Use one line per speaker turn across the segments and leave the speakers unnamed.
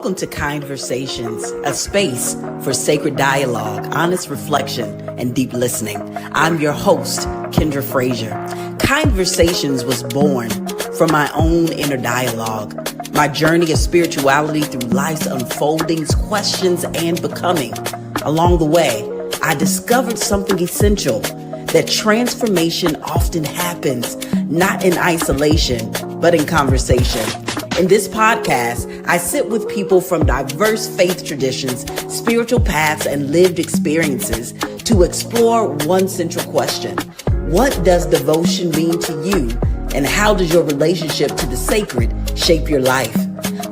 Welcome to KYNDversation, a space for sacred dialogue, honest reflection, and deep listening. I'm your host, KYNDversation. KYNDversation was born from my own inner dialogue, my journey of spirituality through life's unfoldings, questions, and becoming. Along the way, I discovered something essential, that transformation often happens not in isolation, but in conversation. In this podcast, I sit with people from diverse faith traditions, spiritual paths, and lived experiences to explore one central question. What does devotion mean to you? And how does your relationship to the sacred shape your life?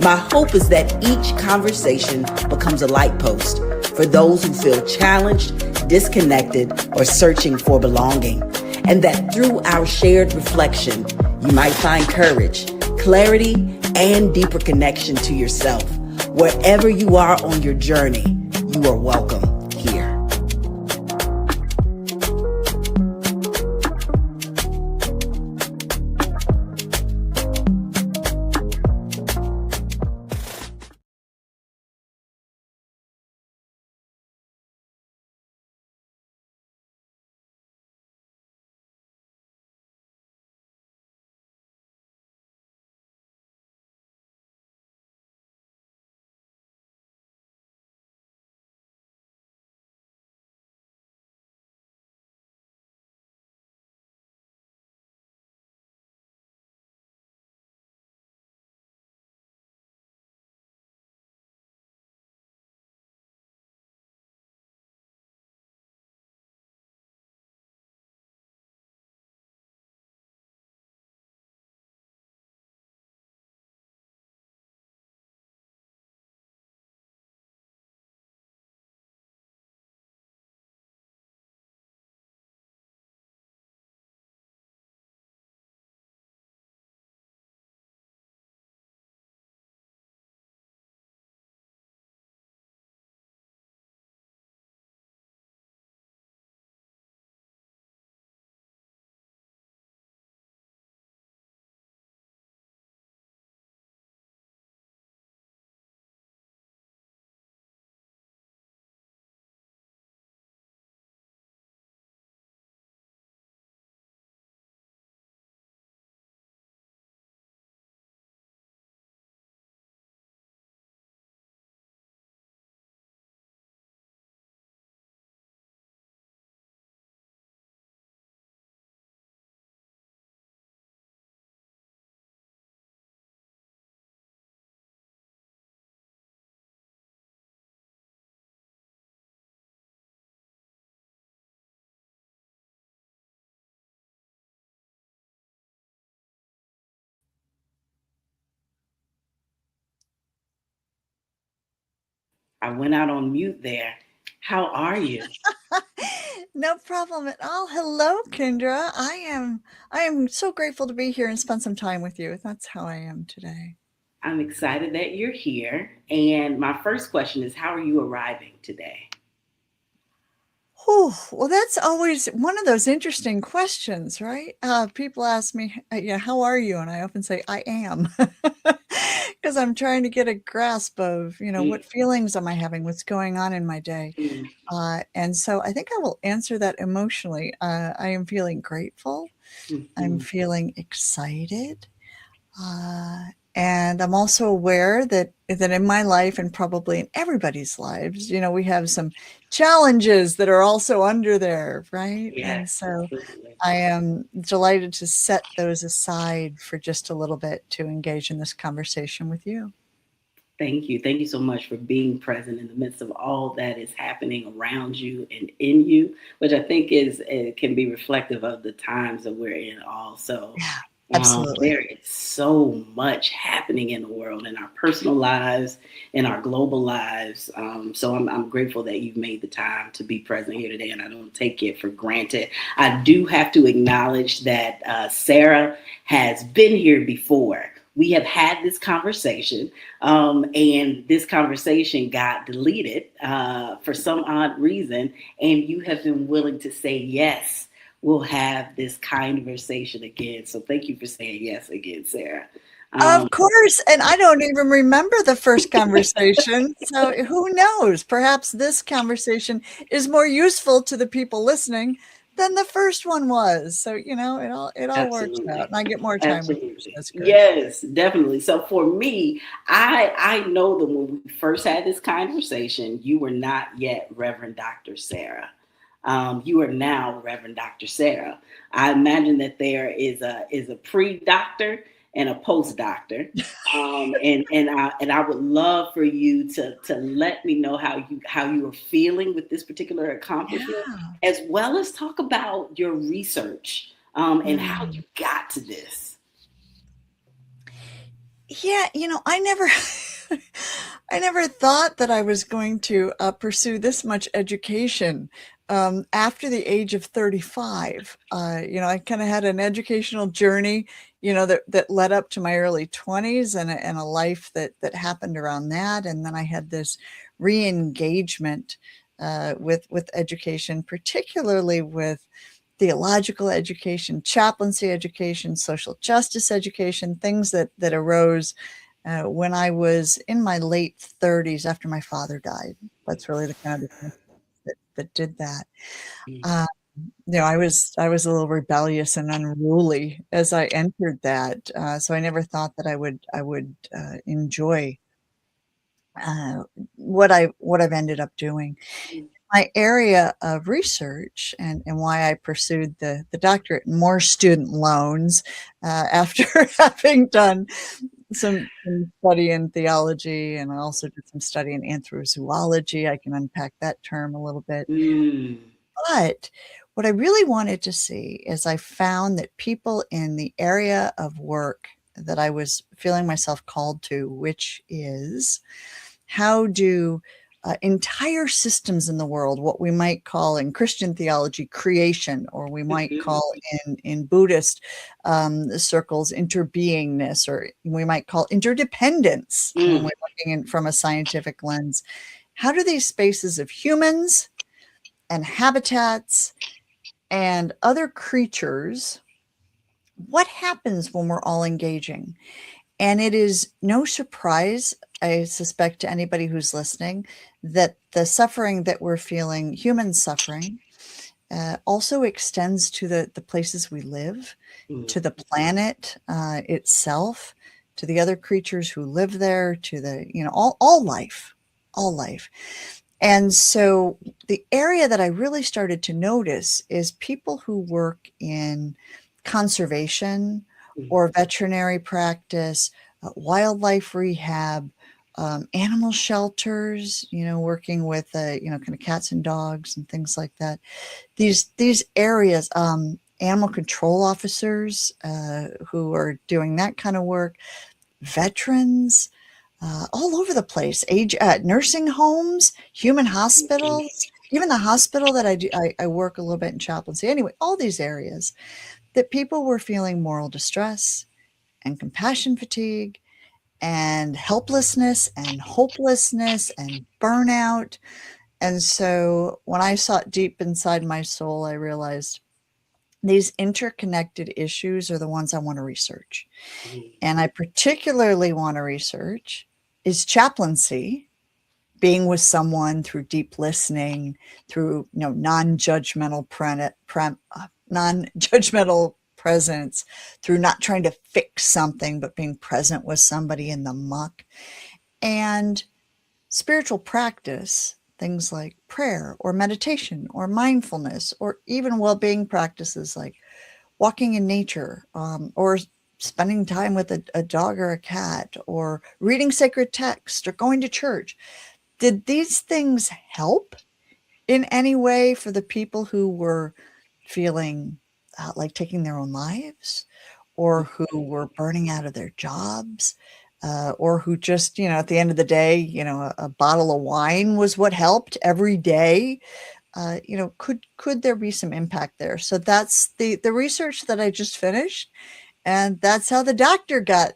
My hope is that each conversation becomes a light post for those who feel challenged, disconnected, or searching for belonging. And that through our shared reflection, you might find courage, clarity, and deeper connection to yourself. Wherever you are on your journey, you are welcome here. I went out on mute there. How are you?
No problem at all. Hello, Kendra. I am so grateful to be here and spend some time with you. That's how I am today.
I'm excited that you're here. And my first question is, how are you arriving today?
Well, that's always one of those interesting questions, right? People ask me, yeah, how are you? And I often say, I am, because I'm trying to get a grasp of, what feelings am I having? What's going on in my day? And so I think I will answer that emotionally. I am feeling grateful. I'm feeling excited. And I'm also aware that in my life and probably in everybody's lives, we have some challenges that are also under there, right?
Yes,
And so
absolutely.
I am delighted to set those aside for just a little bit to engage in this conversation with you.
Thank you. Thank you so much for being present in the midst of all that is happening around you and in you, which I think is can be reflective of the times that we're in also.
Yeah, absolutely.
There is so much happening in the world, in our personal lives, in our global lives. So I'm grateful that you've made the time to be present here today, and I don't take it for granted. I do have to acknowledge that Sarah has been here before. We have had this conversation, and this conversation got deleted for some odd reason, and you have been willing to say yes. We'll have this conversation again. So thank you for saying yes again, Sarah.
Of course, and I don't even remember the first conversation, so who knows? Perhaps this conversation is more useful to the people listening than the first one was. So, it all works out,
Absolutely.
and I get more time with you, so
Absolutely.
that's good.
Yes, definitely. So for me, I know that when we first had this conversation, you were not yet Reverend Dr. Sarah. You are now Reverend Dr. Sarah. I imagine that there is a pre-doctor and a post-doctor. And I would love for you to let me know how you are feeling with this particular accomplishment,
Yeah.
as well as talk about your research, and how
Mm.
you got to this.
Yeah, I never I never thought that I was going to pursue this much education after the age of 35. I kind of had an educational journey, that led up to my early 20s, and a life that happened around that. And then I had this re-engagement with education, particularly with theological education, chaplaincy education, social justice education, things that arose when I was in my late 30s after my father died. That's really the kind of the that did that. Uh, I was a little rebellious and unruly as I entered that, so I never thought that I would enjoy uh, what I've ended up doing. My area of research, and why I pursued the doctorate and more student loans after having done some study in theology, and I also did some study in anthrozoology. I can unpack that term a little bit.
Mm,
But what I really wanted to see is I found that people in the area of work that I was feeling myself called to, which is how do entire systems in the world, what we might call in Christian theology creation, or we might
mhm,
call in Buddhist circles interbeingness, or we might call interdependence when
mm,
we're looking in from a scientific lens. How do these spaces of humans and habitats and other creatures, what happens when we're all engaging? And it is no surprise, I suspect, to anybody who's listening, that the suffering that we're feeling, human suffering, also extends to the places we live,
mm,
to the planet itself, to the other creatures who live there, to all life, all life. And so the area that I really started to notice is people who work in conservation
mm,
or veterinary practice, wildlife rehab, animal shelters, working with, kind of cats and dogs and things like that. These areas, animal control officers who are doing that kind of work, veterans, all over the place, nursing homes, human hospitals, even the hospital that I work a little bit in chaplaincy. Anyway, all these areas that people were feeling moral distress and compassion fatigue and helplessness and hopelessness and burnout. And so when I sought deep inside my soul, I realized these interconnected issues are the ones I want to research.
mm,
And I particularly want to research is chaplaincy, being with someone through deep listening, through non-judgmental presence, through not trying to fix something, but being present with somebody in the muck. And spiritual practice, things like prayer or meditation or mindfulness, or even well-being practices like walking in nature, or spending time with a dog or a cat, or reading sacred text, or going to church. Did these things help in any way for the people who were feeling like taking their own lives, or who were burning out of their jobs, or who just, at the end of the day, a bottle of wine was what helped every day? Could there be some impact there? So that's the research that I just finished, and that's how the doctor got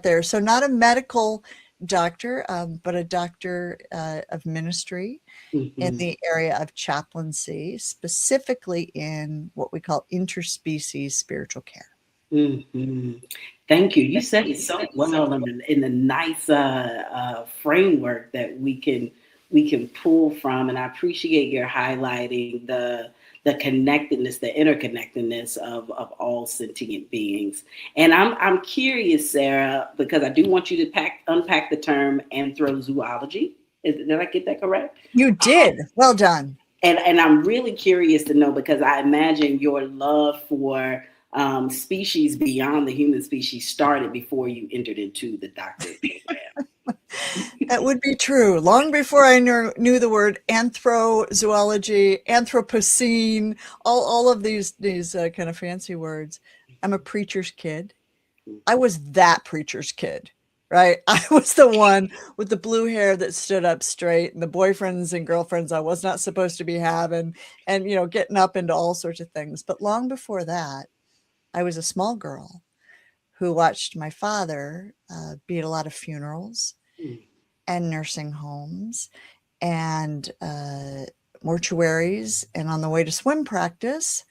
there. So not a medical doctor, but a doctor of ministry in
mhm.
the area of chaplaincy, specifically in what we call interspecies spiritual care.
Mhm. Thank you. You said it so well in the nice framework that we can pull from, and I appreciate your highlighting the connectedness, the interconnectedness of all sentient beings. And I'm curious, Sarah, because I do want you to unpack the term anthrozoology. Did I get that correct?
You did. Well done.
And I'm really curious to know because I imagine your love for species beyond the human species started before you entered into the doctorate program.
That would be true. Long before I knew the word anthrozoology, Anthropocene, all of these kind of fancy words. I'm a preacher's kid. I was that preacher's kid, right? I was the one with the blue hair that stood up straight and the boyfriends and girlfriends I was not supposed to be having and, getting up into all sorts of things. But long before that, I was a small girl who watched my father be at a lot of funerals and nursing homes and mortuaries. And on the way to swim practice,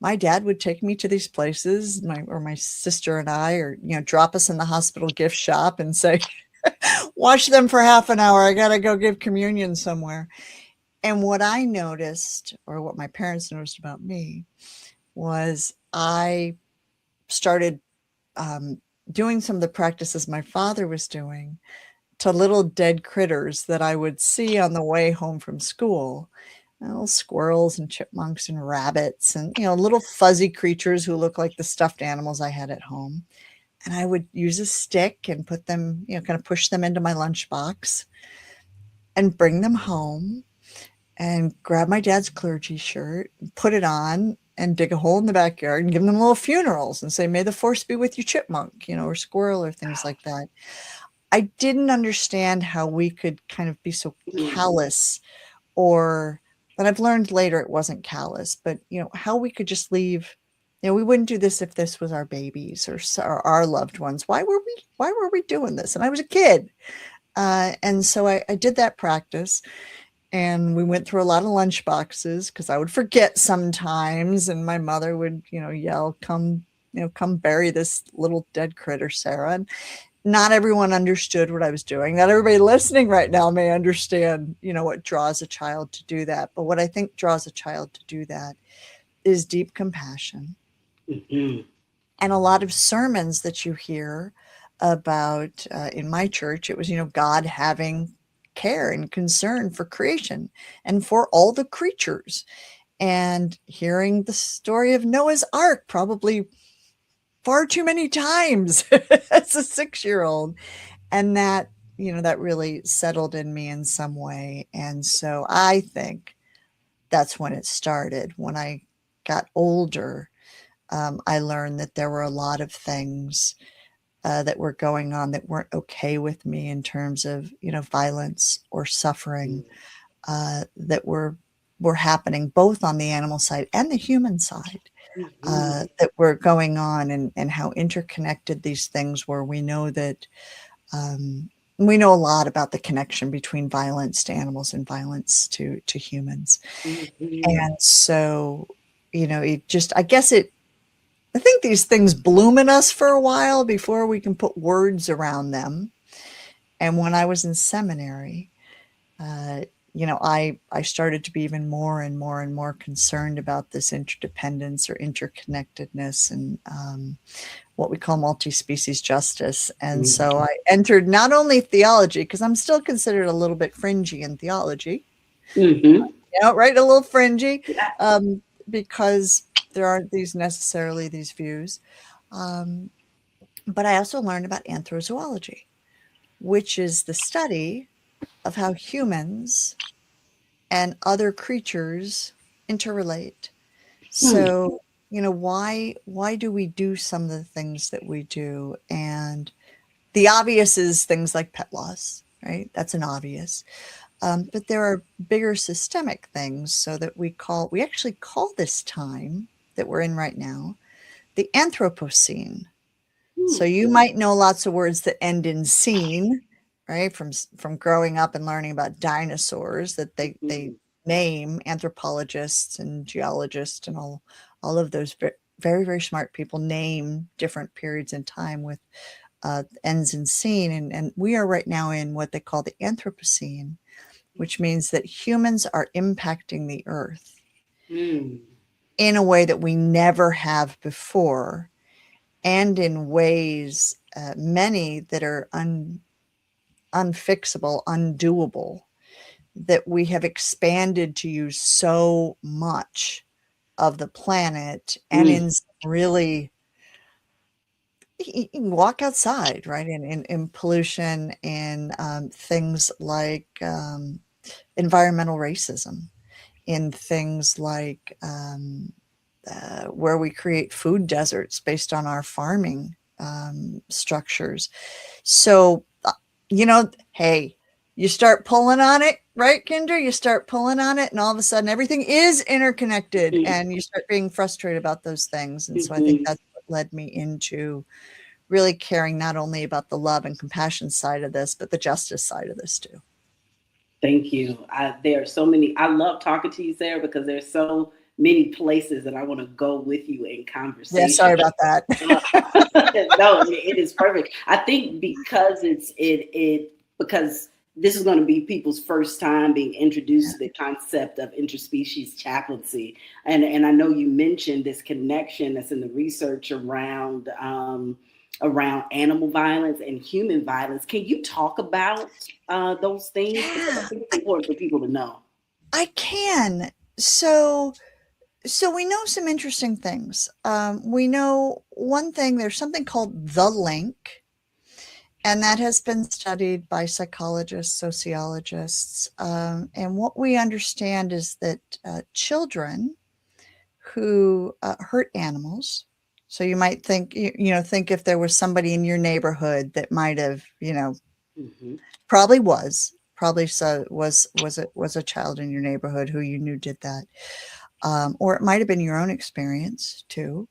my dad would take me to these places, my sister and I, or drop us in the hospital gift shop and say, "Watch them for half an hour. I gotta go give communion somewhere." And what I noticed, or what my parents noticed about me, was I started doing some of the practices my father was doing to little dead critters that I would see on the way home from school. Little squirrels and chipmunks and rabbits and, little fuzzy creatures who look like the stuffed animals I had at home. And I would use a stick and put them, kind of push them into my lunchbox and bring them home and grab my dad's clergy shirt, put it on and dig a hole in the backyard and give them little funerals and say, "May the force be with you, chipmunk," or squirrel or things like that. I didn't understand how we could kind of be so callous but I've learned later it wasn't callous, but how we could just leave. We wouldn't do this if this was our babies or our loved ones. Why were we doing this? And I was a kid. And so I did that practice and we went through a lot of lunch boxes because I would forget sometimes. And my mother would, yell, come bury this little dead critter, Sarah. And not everyone understood what I was doing. Not everybody listening right now may understand, what draws a child to do that. But what I think draws a child to do that is deep compassion.
Mm-hmm.
And a lot of sermons that you hear about in my church, it was, God having care and concern for creation and for all the creatures. And hearing the story of Noah's Ark probably far too many times as a 6-year-old. And that really settled in me in some way. And so I think that's when it started. When I got older, I learned that there were a lot of things that were going on that weren't okay with me in terms of, violence or suffering that were happening both on the animal side and the human side. That were going on and how interconnected these things were. We know that we know a lot about the connection between violence to animals and violence to humans. And so, I think these things bloom in us for a while before we can put words around them. And when I was in seminary, I started to be even more and more and more concerned about this interdependence or interconnectedness and what we call multi-species justice. And so I entered not only theology, because I'm still considered a little bit fringy in theology, right? A little fringy, because there aren't necessarily these views. But I also learned about anthrozoology, which is the study of how humans and other creatures interrelate. So, why do we do some of the things that we do? And the obvious is things like pet loss, right? That's an obvious. But there are bigger systemic things so that we actually call this time that we're in right now the Anthropocene. So you might know lots of words that end in "scene," right? From growing up and learning about dinosaurs that they name anthropologists and geologists and all of those very, very smart people name different periods in time with ends in scene. And we are right now in what they call the Anthropocene, which means that humans are impacting the earth in a way that we never have before, and in ways, many that are unfixable, undoable, that we have expanded to use so much of the planet, and in really, you can walk outside, right? In pollution and things like environmental racism, in things like where we create food deserts based on our farming structures. So, hey, you start pulling on it, right, Kendra? You start pulling on it, and all of a sudden everything is interconnected, and you start being frustrated about those things. And so I think that's what led me into really caring not only about the love and compassion side of this, but the justice side of this too.
Thank you. There are so many. I love talking to you, Sarah, because there's so many places that I want to go with you in conversation.
Yeah, sorry about that.
No, it is perfect. I think because because this is going to be people's first time being introduced to the concept of interspecies chaplaincy, and I know you mentioned this connection that's in the research around animal violence and human violence. Can you talk about those things? Because I think it's important for people to know.
I can. So we know some interesting things. We know one thing, there's something called the link, and that has been studied by psychologists, sociologists. And what we understand is that children who hurt animals, so you might think, think if there was somebody in your neighborhood that might have, probably was a child in your neighborhood who you knew did that. Or it might have been your own experience too.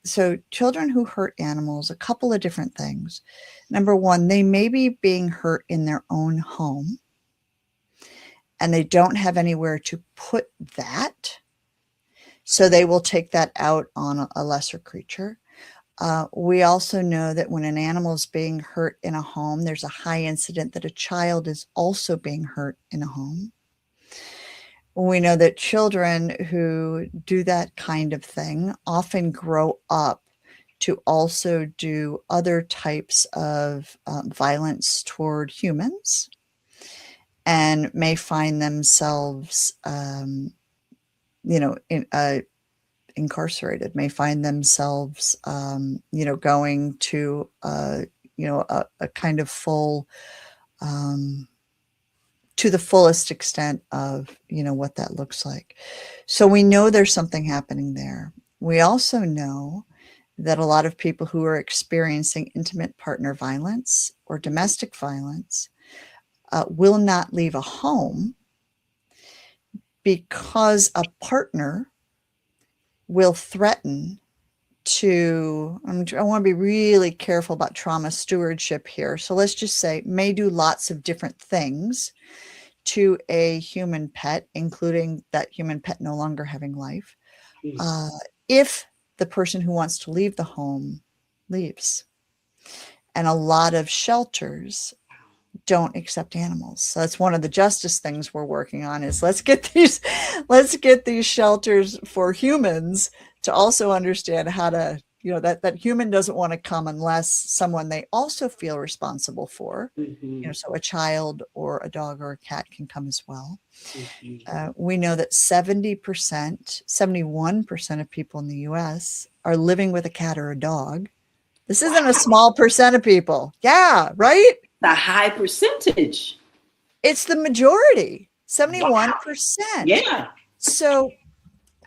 So children who hurt animals, a couple of different things. Number one, they may be being hurt in their own home, and they don't have anywhere to put that. So they will take that out on a lesser creature. We also know that when an animal is being hurt in a home, there's a high incident that a child is also being hurt in a home. We know that children who do that kind of thing often grow up to also do other types of violence toward humans, and may find themselves, incarcerated, may find themselves, going to, a kind of full, to the fullest extent of, what that looks like. So we know there's something happening there. We also know that a lot of people who are experiencing intimate partner violence or domestic violence will not leave a home because a partner will threaten to, I want to be really careful about trauma stewardship here. So let's just say may do lots of different things to a human pet, including that human pet no longer having life, if the person who wants to leave the home leaves. And a lot of shelters don't accept animals. So that's one of the justice things we're working on, is let's get these shelters for humans to also understand how to, that human doesn't want to come unless someone they also feel responsible for, so a child or a dog or a cat can come as well. We know that 71% of people in the US are living with a cat or a dog. This isn't a small percent of people. Yeah, right?
A high percentage.
It's the majority, 71%. Wow.
Yeah.
So,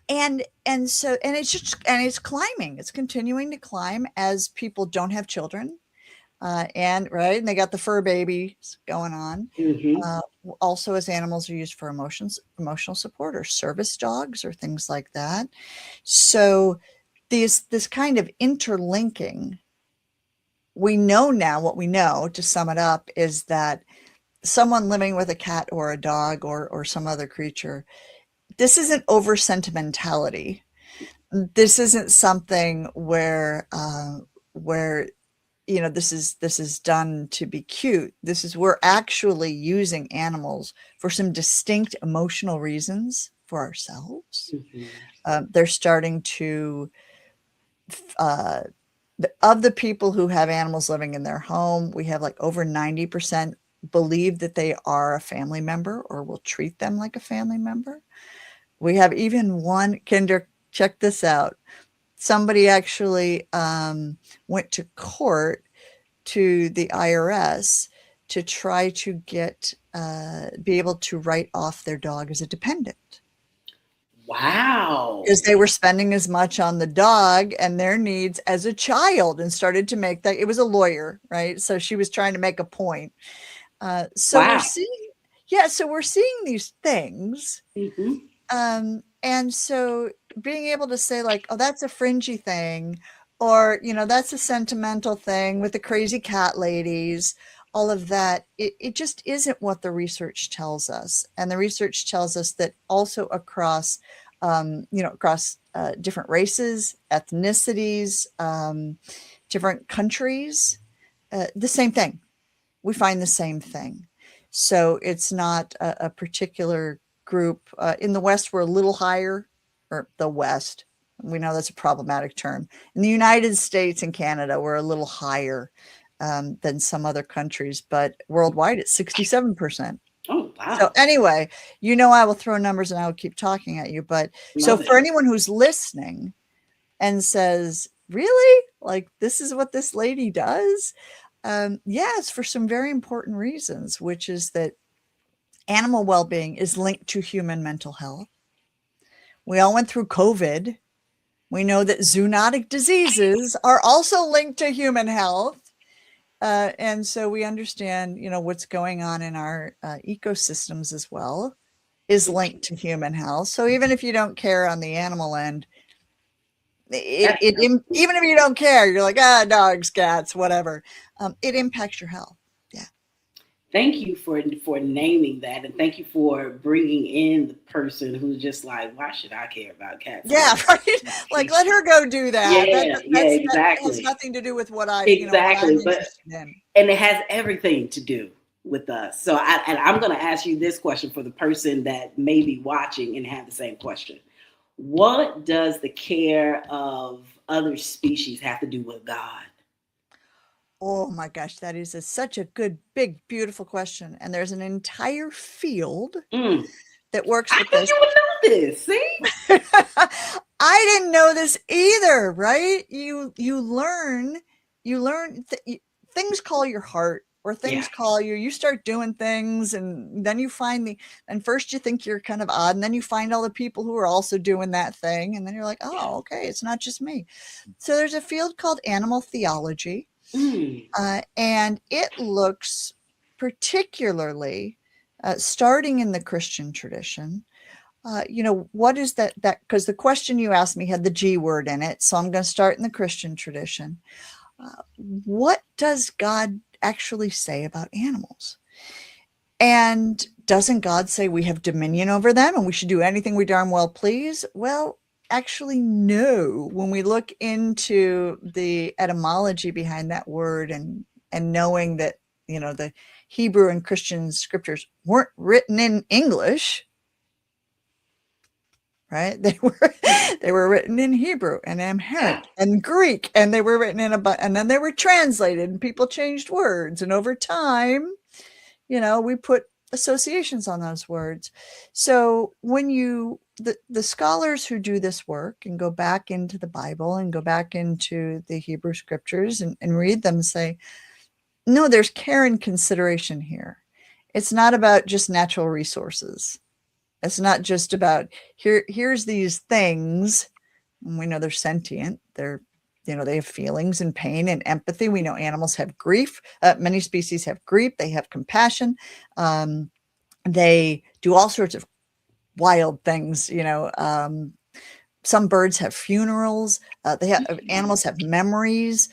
and it's climbing. It's continuing to climb as people don't have children. And they got the fur babies going on. Also, as animals are used for emotional support, or service dogs or things like that. So this kind of interlinking, we know now, what we know, to sum it up, is that someone living with a cat or a dog or some other creature, this isn't over sentimentality. This isn't something where this is done to be cute. We're actually using animals for some distinct emotional reasons for ourselves. They're starting to of the people who have animals living in their home, we have like over 90% believe that they are a family member or will treat them like a family member. We have even one, Kinder, check this out. Somebody actually went to court to the IRS to try to be able to write off their dog as a dependent.
Wow.
Because they were spending as much on the dog and their needs as a child, and started to make that. It was a lawyer, right? So she was trying to make a point. So
wow.
we're seeing these things. And so being able to say like, oh, that's a fringy thing, or, that's a sentimental thing with the crazy cat ladies, all of that, it just isn't what the research tells us. And the research tells us that also across different races, ethnicities, different countries, the same thing. We find the same thing. So it's not a particular group. In the West, we're a little higher, or the West. We know that's a problematic term. In the United States and Canada, we're a little higher than some other countries, but worldwide, it's 67%.
Oh, wow.
So anyway, I will throw numbers and I will keep talking at you. But so for anyone who's listening and says, really? Like, this is what this lady does? Yes, for some very important reasons, which is that animal well-being is linked to human mental health. We all went through COVID. We know that zoonotic diseases are also linked to human health. And so we understand, what's going on in our ecosystems as well is linked to human health. So even if you don't care on the animal end, even if you don't care, you're like, dogs, cats, whatever. It impacts your health. Yeah.
Thank you for naming that, and thank you for bringing in the person who's just like, why should I care about cats?
Yeah, right. Like, let her go do that.
Yeah, exactly.
That has nothing to do with what I
exactly,
what I'm interested in.
And it has everything to do with us. So I'm going to ask you this question for the person that may be watching and have the same question. What does the care of other species have to do with God?
Oh my gosh, that is such a good, big, beautiful question. And there's an entire field that works with this.
You would know this, see?
I didn't know this either, right? You learn things call your heart, or things call you. You start doing things, and then you find and first you think you're kind of odd, and then you find all the people who are also doing that thing, and then you're like, oh, okay, it's not just me. So there's a field called animal theology. And it looks particularly, starting in the Christian tradition, what is that? Because the question you asked me had the G word in it. So I'm going to start in the Christian tradition. What does God actually say about animals? And doesn't God say we have dominion over them and we should do anything we darn well please? Well, actually, no. When we look into the etymology behind that word, and knowing that, the Hebrew and Christian scriptures weren't written in English, right? They were written in Hebrew and Amharic and Greek, and they were written and then they were translated, and people changed words. And over time, we put associations on those words. So when the scholars who do this work and go back into the Bible and go back into the Hebrew scriptures and read them, say, no, there's care and consideration here. It's not about just natural resources. It's not just about here's these things. And we know they're sentient. They're, they have feelings and pain and empathy. We know animals have grief. Many species have grief. They have compassion. They do all sorts of wild things. Some birds have funerals. Animals have memories.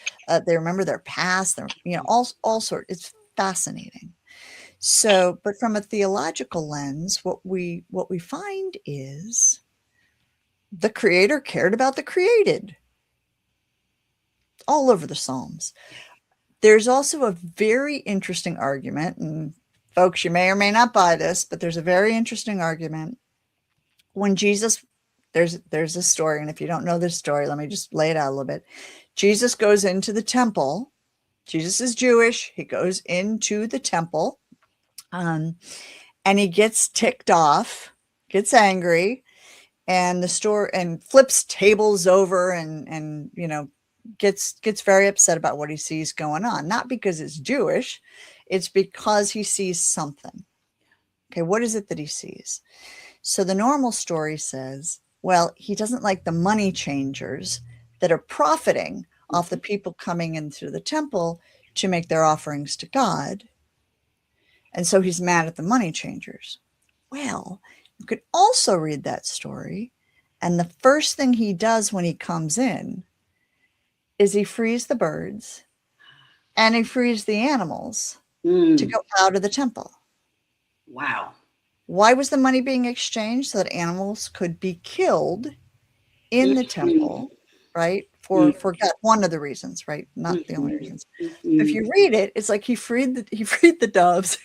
They remember their past. They're, all sorts. It's fascinating. So, but from a theological lens, what we find is the creator cared about the created. All over the Psalms. There's also a very interesting argument, and folks, you may or may not buy this, but there's a very interesting argument. When Jesus, there's a story, and if you don't know this story, let me just lay it out a little bit. Jesus goes into the temple. Jesus is Jewish. He goes into the temple, and he gets ticked off, gets angry, and the store and flips tables over, and gets very upset about what he sees going on. Not because it's Jewish, it's because he sees something. Okay, what is it that he sees? So the normal story says, well, he doesn't like the money changers that are profiting off the people coming in through the temple to make their offerings to God. And so he's mad at the money changers. Well, you could also read that story, and the first thing he does when he comes in is he frees the birds and he frees the animals to go out of the temple.
Wow.
Why was the money being exchanged? So that animals could be killed in the temple, right? For God, one of the reasons, right? Not the only reasons. If you read it, it's like he freed the doves,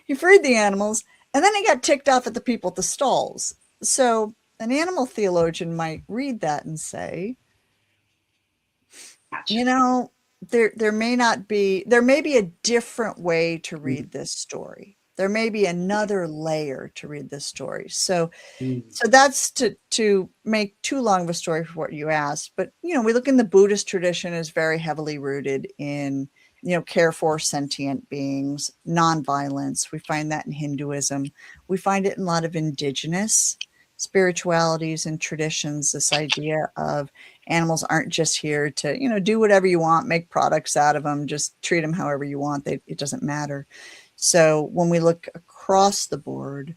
he freed the animals, and then he got ticked off at the people at the stalls. So an animal theologian might read that and say,
Gotcha.
there may be a different way to read this story. There may be another layer to read this story. So that's to make too long of a story for what you asked. But, we look in the Buddhist tradition is very heavily rooted in, care for sentient beings, nonviolence. We find that in Hinduism. We find it in a lot of indigenous spiritualities and traditions, this idea of animals aren't just here to, do whatever you want, make products out of them, just treat them however you want. It doesn't matter. So when we look across the board,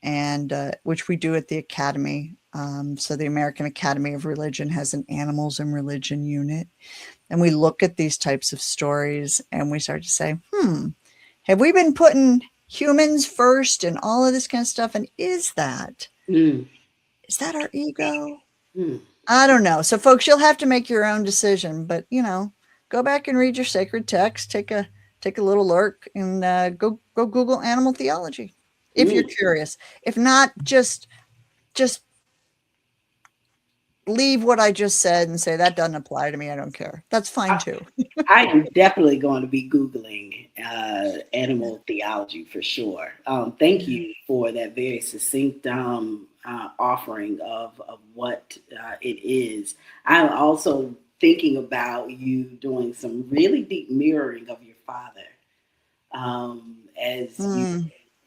and which we do at the Academy, so the American Academy of Religion has an animals and religion unit, and we look at these types of stories and we start to say, have we been putting humans first and all of this kind of stuff? And is that our ego? I don't know. So folks, you'll have to make your own decision, but go back and read your sacred text, take a little lurk, and go Google animal theology if you're curious. If not, just leave what I just said and say that doesn't apply to me. I don't care. That's fine too.
I am definitely going to be Googling animal theology for sure. Thank you for that very succinct offering of what it is. I'm also thinking about you doing some really deep mirroring of your father as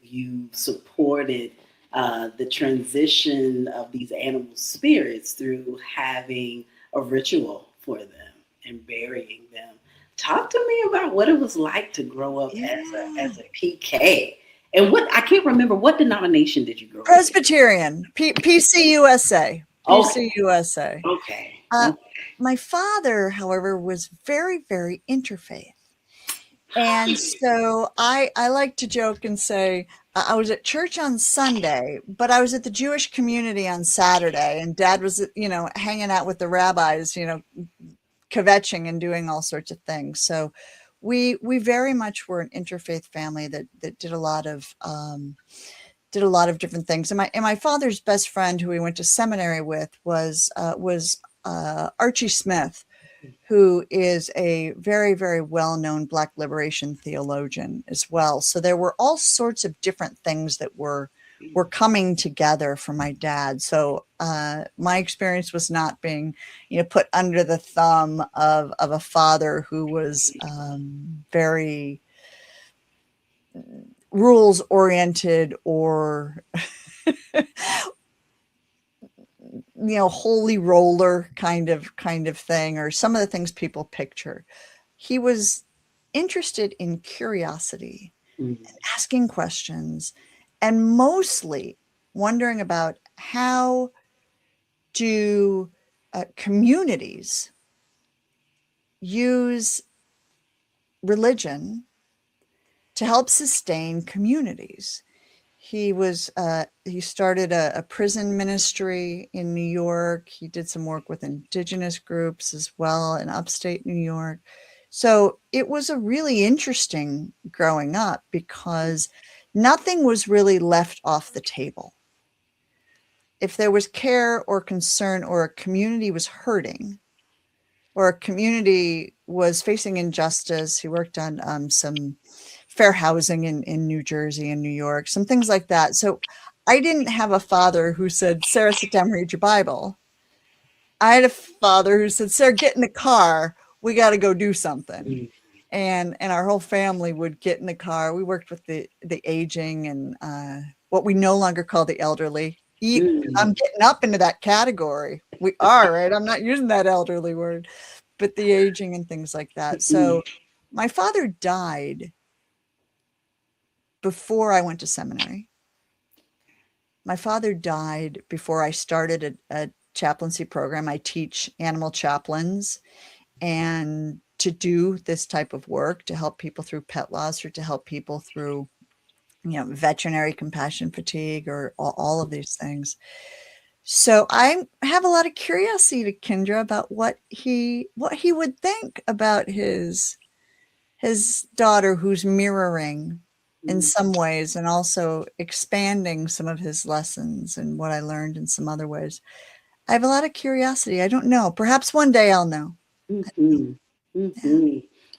you supported the transition of these animal spirits through having a ritual for them and burying them. Talk to me about what it was like to grow up as a PK. And what I can't remember, what denomination did you grow up in?
Presbyterian, PCUSA. PCUSA.
Okay.
My father, however, was very, very interfaith. And so I like to joke and say I was at church on Sunday, but I was at the Jewish community on Saturday, and Dad was, hanging out with the rabbis, kvetching and doing all sorts of things. So we very much were an interfaith family that did a lot of different things. And my father's best friend, who he went to seminary with, was Archie Smith, who is a very, very well-known Black liberation theologian as well. So there were all sorts of different things that were coming together for my dad. So my experience was not being, put under the thumb of a father who was very rules oriented or holy roller kind of thing, or some of the things people picture. He was interested in curiosity and asking questions, and mostly wondering about how do communities use religion to help sustain communities. He started a prison ministry in New York. He did some work with indigenous groups as well in upstate New York. So it was a really interesting growing up because nothing was really left off the table. If there was care or concern or a community was hurting or a community was facing injustice, he worked on some fair housing in New Jersey and New York, some things like that. So I didn't have a father who said, Sarah, sit down, read your Bible. I had a father who said, Sarah, get in the car. We got to go do something. And our whole family would get in the car. We worked with the aging and what we no longer call the elderly. I'm getting up into that category. We are, right? I'm not using that elderly word, but the aging and things like that. So my father died before I went to seminary. My father died before I started a chaplaincy program. I teach animal chaplains, and to do this type of work to help people through pet loss or to help people through, veterinary compassion fatigue or all of these things. So I have a lot of curiosity to Kyndra about what he would think about his daughter, who's mirroring in some ways and also expanding some of his lessons and what I learned in some other ways. I have a lot of curiosity. I don't know. Perhaps one day I'll know.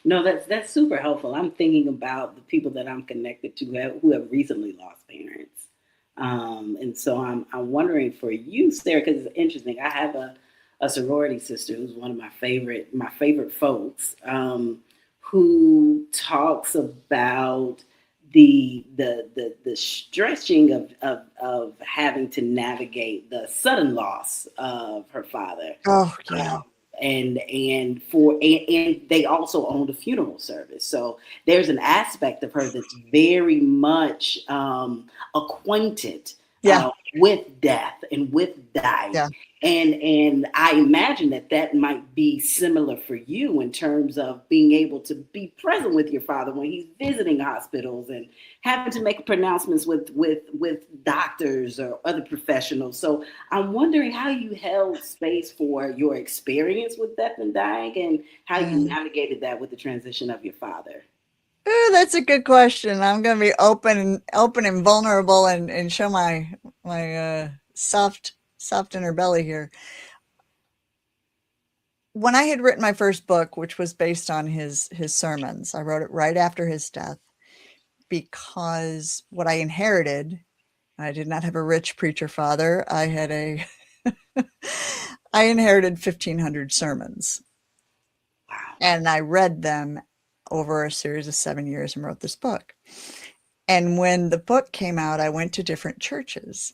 No, that's super helpful. I'm thinking about the people that I'm connected to who have recently lost parents. And so I'm wondering for you, Sarah, because it's interesting. I have a sorority sister who's one of my favorite folks, who talks about the stretching of having to navigate the sudden loss of her father.
Oh, yeah.
And they also owned a funeral service. So there's an aspect of her that's very much acquainted with death and with dying.
Yeah.
And I imagine that might be similar for you in terms of being able to be present with your father when he's visiting hospitals and having to make pronouncements with doctors or other professionals. So I'm wondering how you held space for your experience with death and dying and how you navigated that with the transition of your father.
Ooh, that's a good question. I'm going to be open and vulnerable and show my soft underbelly here. When I had written my first book, which was based on his sermons, I wrote it right after his death because what I inherited, I did not have a rich preacher father. I had I inherited 1,500 sermons.
Wow.
And I read them over a series of 7 years and wrote this book. And when the book came out, I went to different churches.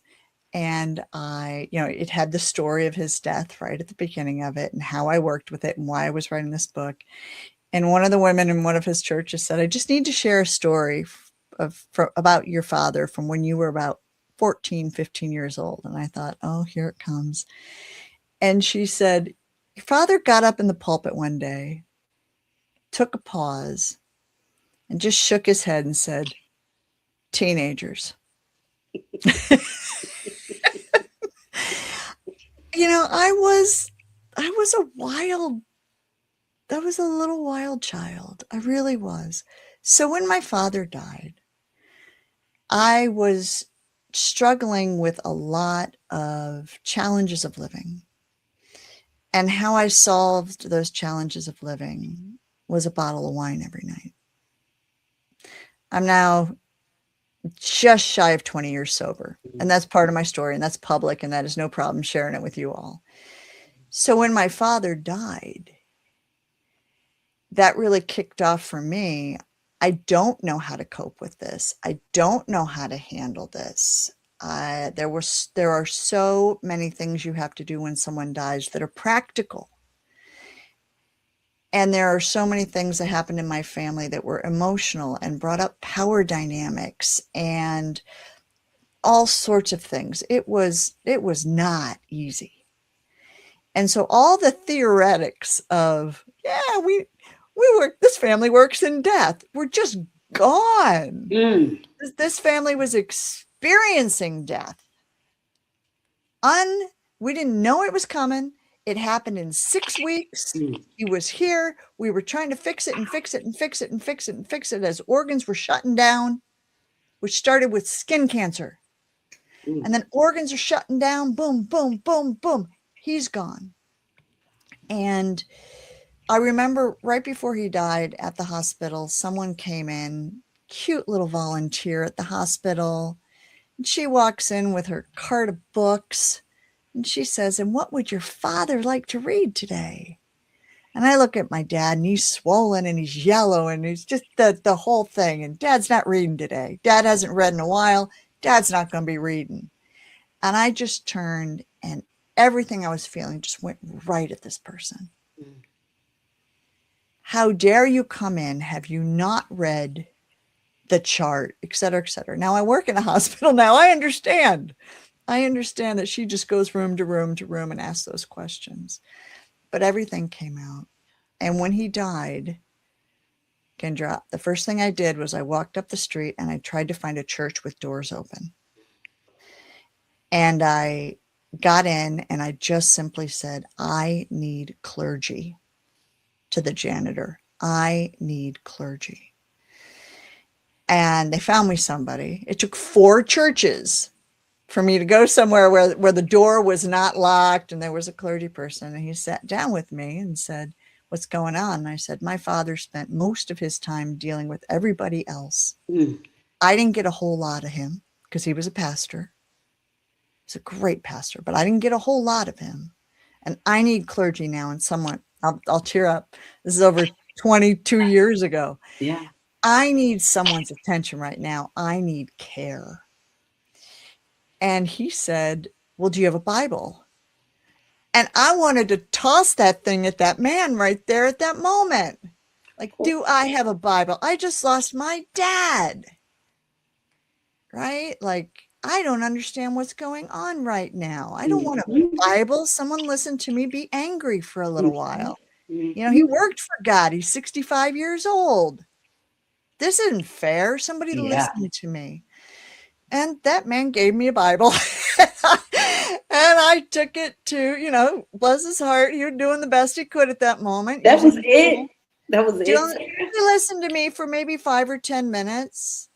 And it had the story of his death right at the beginning of it and how I worked with it and why I was writing this book. And one of the women in one of his churches said, I just need to share a story about your father from when you were about 14, 15 years old. And I thought, oh, here it comes. And she said, your father got up in the pulpit one day, took a pause, and just shook his head and said, teenagers. I was a little wild child. I really was. So when my father died, I was struggling with a lot of challenges of living. And how I solved those challenges of living was a bottle of wine every night. I'm now just shy of 20 years sober. And that's part of my story, and that's public, and that is no problem sharing it with you all. So when my father died, that really kicked off for me. I don't know how to cope with this. I don't know how to handle this. There are so many things you have to do when someone dies that are practical. And there are so many things that happened in my family that were emotional and brought up power dynamics and all sorts of things. It was not easy. And so all the theoretics of, we work, this family works in death, were just gone. This family was experiencing death. We didn't know it was coming. It happened in 6 weeks. He was here. We were trying to fix it and fix it and fix it and fix it and fix it as organs were shutting down, which started with skin cancer. And then organs are shutting down. Boom, boom, boom, boom. He's gone. And I remember right before he died at the hospital, someone came in, cute little volunteer at the hospital. And she walks in with her cart of books. And she says, "And what would your father like to read today?" And I look at my dad, and he's swollen and he's yellow and he's just the whole thing. And Dad's not reading today. Dad hasn't read in a while. Dad's not going to be reading. And I just turned, and everything I was feeling just went right at this person. How dare you come in? Have you not read the chart, et cetera, et cetera? Now I work in a hospital now. I understand that she just goes room to room to room and asks those questions. But everything came out. And when he died, Kendra, the first thing I did was I walked up the street and I tried to find a church with doors open. And I got in and I just simply said, "I need clergy," to the janitor. "I need clergy." And they found me somebody. It took 4 churches for me to go somewhere where the door was not locked and there was a clergy person. And he sat down with me and said, "What's going on?" And I said, "My father spent most of his time dealing with everybody else. I didn't get a whole lot of him because he was a pastor. He's a great pastor, but I didn't get a whole lot of him. And I need clergy now." And someone, I'll tear up. This is over 22 years ago.
Yeah.
"I need someone's attention right now. I need care." And he said, "Well, do you have a Bible?" And I wanted to toss that thing at that man right there at that moment. Like, do I have a Bible? I just lost my dad. Right? Like, I don't understand what's going on right now. I don't want a Bible. Someone listen to me be angry for a little while. You know, he worked for God. He's 65 years old. This isn't fair. Somebody listen to me. And that man gave me a Bible. And I took it to, bless his heart. He was doing the best he could at that moment.
That was it. That was it.
He listened to me for maybe 5 or 10 minutes.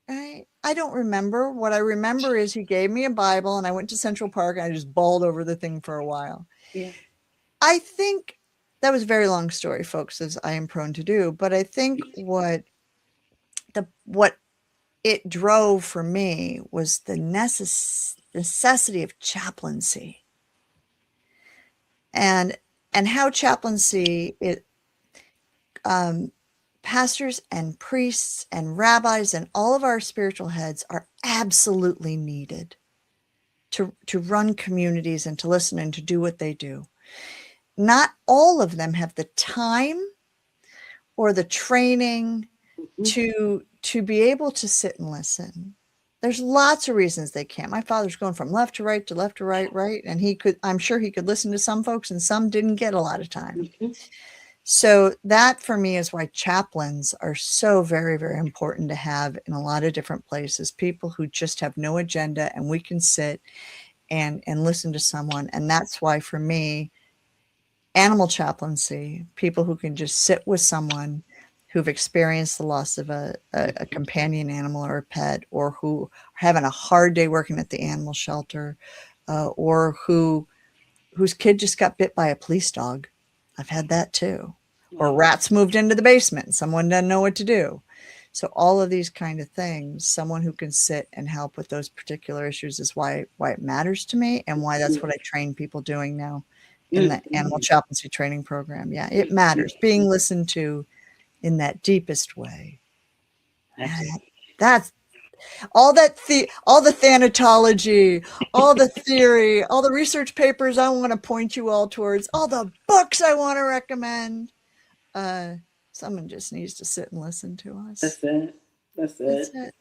Right? I don't remember. What I remember is he gave me a Bible and I went to Central Park and I just bawled over the thing for a while.
Yeah.
I think that was a very long story, folks, as I am prone to do. But I think what it drove for me was the necessity of chaplaincy, and how chaplaincy pastors and priests and rabbis and all of our spiritual heads are absolutely needed to run communities and to listen and to do what they do. Not all of them have the time or the training to be able to sit and listen. There's lots of reasons they can't. My father's going from left to right to left to right, and I'm sure he could listen to some folks and some didn't get a lot of time. So that for me is why chaplains are so very, very important to have in a lot of different places. People who just have no agenda and we can sit and listen to someone. And that's why for me, animal chaplaincy, people who can just sit with someone who've experienced the loss of a companion animal or a pet, or who are having a hard day working at the animal shelter, or whose kid just got bit by a police dog. I've had that too. Or rats moved into the basement and someone doesn't know what to do. So all of these kind of things, someone who can sit and help with those particular issues is why it matters to me, and why that's what I train people doing now in the animal chaplaincy training program. Yeah, it matters. Being listened to in that deepest way. That's all the thanatology, all the theory, all the research papers I want to point you all towards, all the books I want to recommend. Someone just needs to sit and listen to us.
That's it.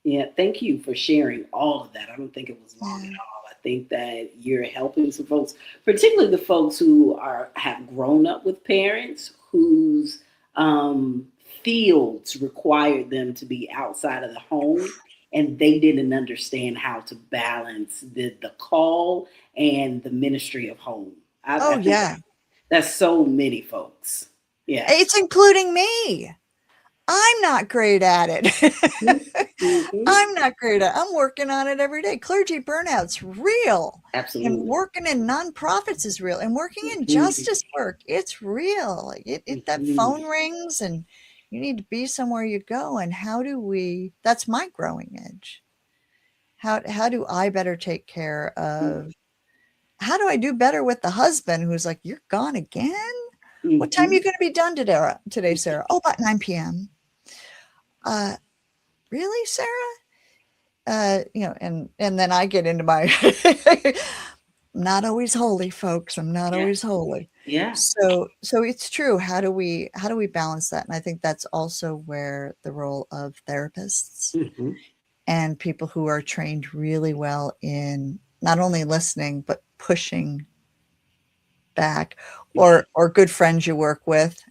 Yeah, thank you for sharing all of that. I don't think it was long at all. I think that you're helping some folks, particularly the folks who have grown up with parents whose fields required them to be outside of the home and they didn't understand how to balance the call and the ministry of home. I
Oh,
think
yeah.
that's so many folks. Yeah.
It's including me. I'm not great at it.
Mm-hmm.
I'm not great at it. I'm working on it every day. Clergy burnout's real.
Absolutely.
And working in nonprofits is real. And working in
Mm-hmm.
justice work, it's real. That phone rings and you need to be somewhere you go. And that's my growing edge. How do I better take care of, how do I do better with the husband who's like, you're gone again?
Mm-hmm.
What time are you going to be done today, Sarah? Oh, about 9 p.m. Really, Sarah? And then I get into my, I'm not always holy, folks. I'm not always holy.
Yeah.
So it's true. How do we balance that? And I think that's also where the role of therapists and people who are trained really well in not only listening, but pushing back, or good friends you work with.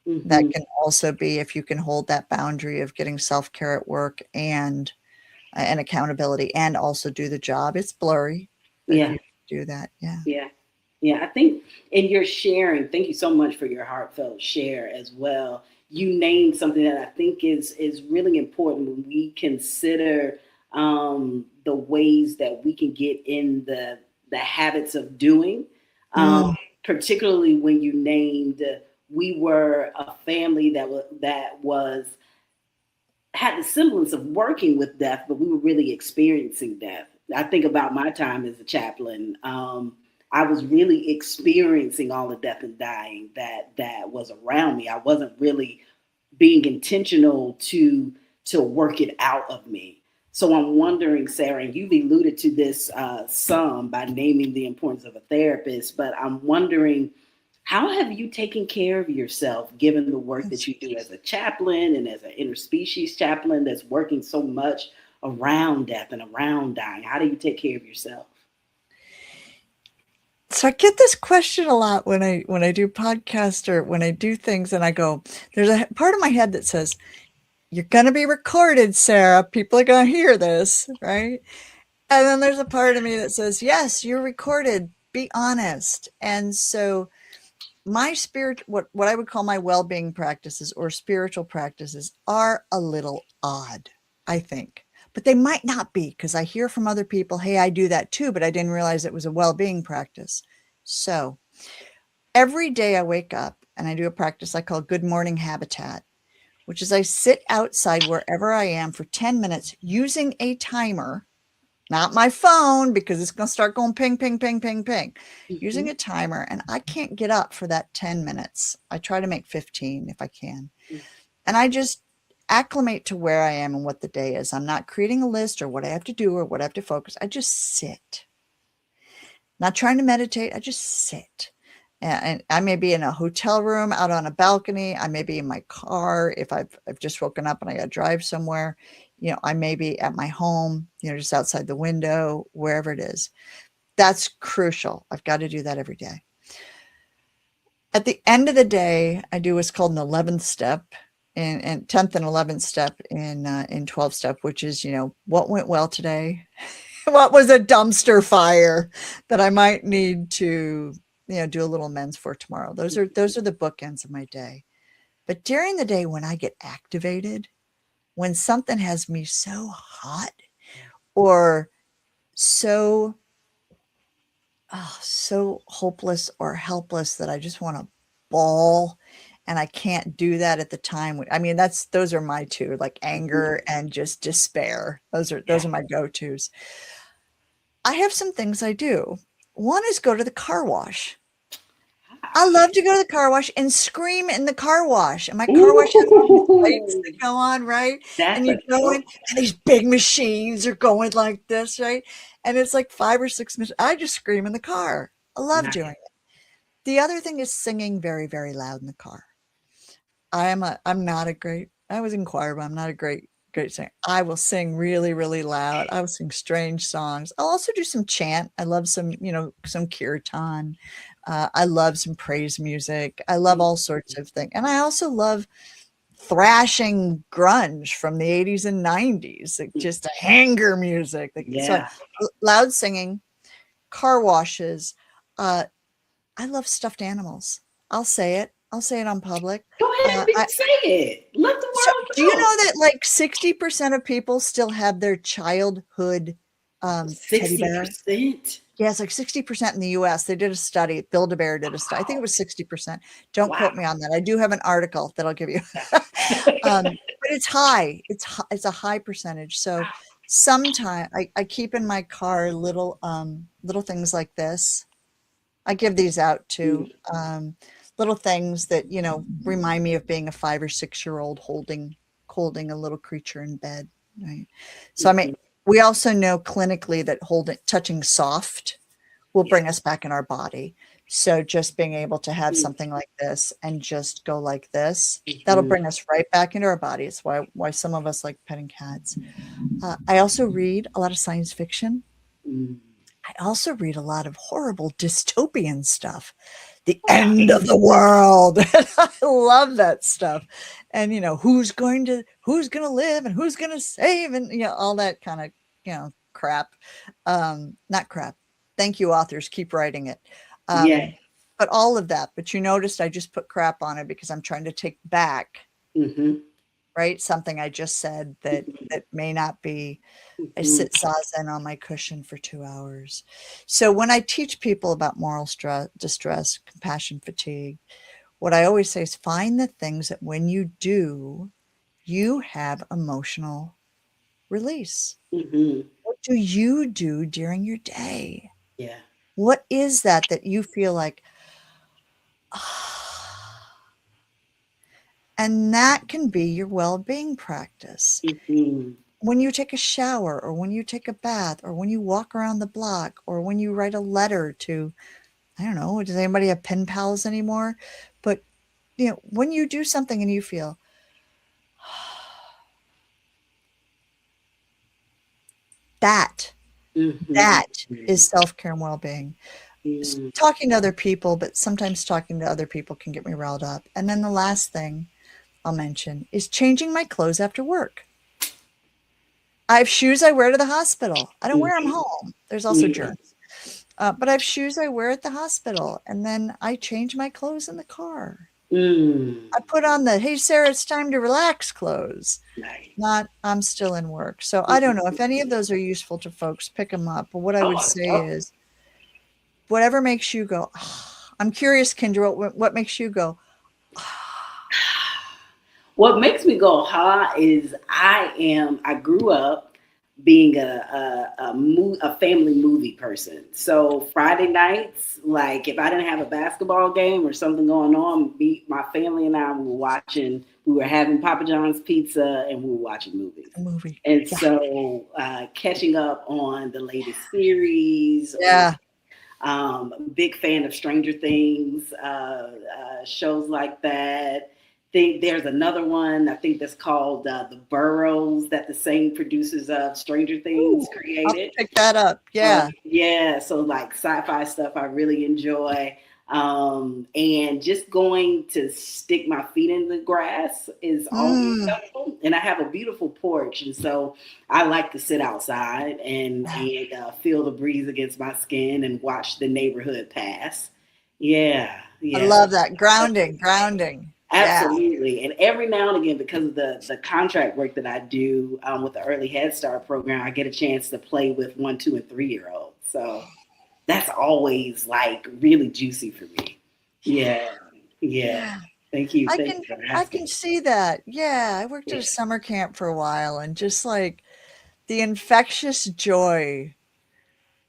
That can also be, if you can hold that boundary of getting self-care at work and accountability and also do the job. It's blurry. But if you do that.
Yeah. I think in your sharing, thank you so much for your heartfelt share as well. You named something that I think is really important when we consider the ways that we can get in the habits of doing, particularly when you named we were a family that had the semblance of working with death, but we were really experiencing death. I think about my time as a chaplain. I was really experiencing all the death and dying that was around me. I wasn't really being intentional to work it out of me. So I'm wondering, Sarah, and you've alluded to this some by naming the importance of a therapist, but I'm wondering, how have you taken care of yourself, given the work that you do as a chaplain and as an interspecies chaplain that's working so much around death and around dying? How do you take care of yourself?
So I get this question a lot when I do podcasts or when I do things, and I go, there's a part of my head that says, you're going to be recorded, Sarah. People are going to hear this, right? And then there's a part of me that says, yes, you're recorded. Be honest. And so my what I would call my well-being practices or spiritual practices are a little odd, I think. But they might not be, because I hear from other people, hey, I do that too, but I didn't realize it was a well-being practice. So every day I wake up and I do a practice I call Good Morning Habitat, which is I sit outside wherever I am for 10 minutes using a timer, not my phone, because it's going to start going ping, ping, ping, ping, ping, using a timer. And I can't get up for that 10 minutes. I try to make 15 if I can. And I just acclimate to where I am and what the day is. I'm not creating a list or what I have to do or what I have to focus. I just sit. Not trying to meditate. I just sit. And I may be in a hotel room, out on a balcony. I may be in my car if I've just woken up and I got to drive somewhere. I may be at my home, just outside the window, wherever it is. That's crucial. I've got to do that every day. At the end of the day, I do what's called an 11th step, and 10th and 11th step in 12 step, which is, what went well today? What was a dumpster fire that I might need to, do a little amends for tomorrow? Those are the bookends of my day. But during the day, when I get activated, when something has me so hot or so hopeless or helpless that I just want to bawl, and I can't do that at the time. I mean, those are my two, like anger and just despair. Those are my go-tos. I have some things I do. One is go to the car wash. I love to go to the car wash and scream in the car wash. And my car wash has all these lights that go on, right? And you go in, and these big machines are going like this, right? And it's like 5 or 6 minutes. I just scream in the car. I love doing it. The other thing is singing very, very loud in the car. I was in choir, but I'm not a great singer. I will sing really, really loud. I will sing strange songs. I'll also do some chant. I love some kirtan. I love some praise music. I love all sorts of things. And I also love thrashing grunge from the 80s and 90s, like just hanger music. So loud singing, car washes. I love stuffed animals. I'll say it. I'll say it on public.
Go ahead and say it. Let the world know.
Do you know that like 60% of people still have their childhood teddy bear?
60%?
Yeah, it's like 60% in the US. They did a study. Build-A-Bear did a study. I think it was 60%. Don't quote me on that. I do have an article that I'll give you. But it's high. It's a high percentage. So sometimes I keep in my car little things like this. I give these out too. Little things that, remind me of being a 5 or 6-year-old holding a little creature in bed. Right. So, I mean, we also know clinically that touching soft will bring us back in our body. So just being able to have something like this and just go like this, that'll bring us right back into our body. It's why some of us like petting cats. I also read a lot of science fiction. I also read a lot of horrible dystopian stuff. The end of the world. I love that stuff. And, who's going to live and who's going to save and, all that kind of, crap. Not crap. Thank you, authors. Keep writing it. But all of that. But you noticed I just put crap on it because I'm trying to take back, right? Something I just said that may not be. I sit zazen on my cushion for 2 hours. So when I teach people about moral distress, compassion fatigue, what I always say is find the things that when you do, you have emotional release. What do you do during your day?
Yeah.
What is that you feel like, and that can be your well-being practice. When you take a shower or when you take a bath or when you walk around the block or when you write a letter to, I don't know, does anybody have pen pals anymore? But, when you do something and you feel, that is self-care and well-being. Talking to other people, but sometimes talking to other people can get me riled up. And then the last thing I'll mention is changing my clothes after work. I have shoes I wear to the hospital. I don't wear them home. There's also germs. But I have shoes I wear at the hospital. And then I change my clothes in the car. I put on the, hey, Sarah, it's time to relax clothes. Not, I'm still in work. So I don't know if any of those are useful to folks, pick them up. But what I would say is whatever makes you go, I'm curious, Kyndra, what makes you go,
What makes me go is I grew up being a family movie person. So Friday nights, like if I didn't have a basketball game or something going on, my family and I we were having Papa John's pizza and we were watching movies. And so catching up on the latest series. Big fan of Stranger Things, shows like that. There's another one, I think that's called The Burrows that the same producers of Stranger Things created.
I'll pick that up.
So like sci-fi stuff I really enjoy. And just going to stick my feet in the grass is always helpful. And I have a beautiful porch. And so I like to sit outside and feel the breeze against my skin and watch the neighborhood pass. I
love that. Grounding.
Absolutely. Yeah. And every now and again, because of the contract work that I do with the Early Head Start program, I get a chance to play with 1, 2, and 3-year-olds. So that's always like really juicy for me. Yeah. Thank you.
I can see that. Yeah. I worked at a summer camp for a while and just like the infectious joy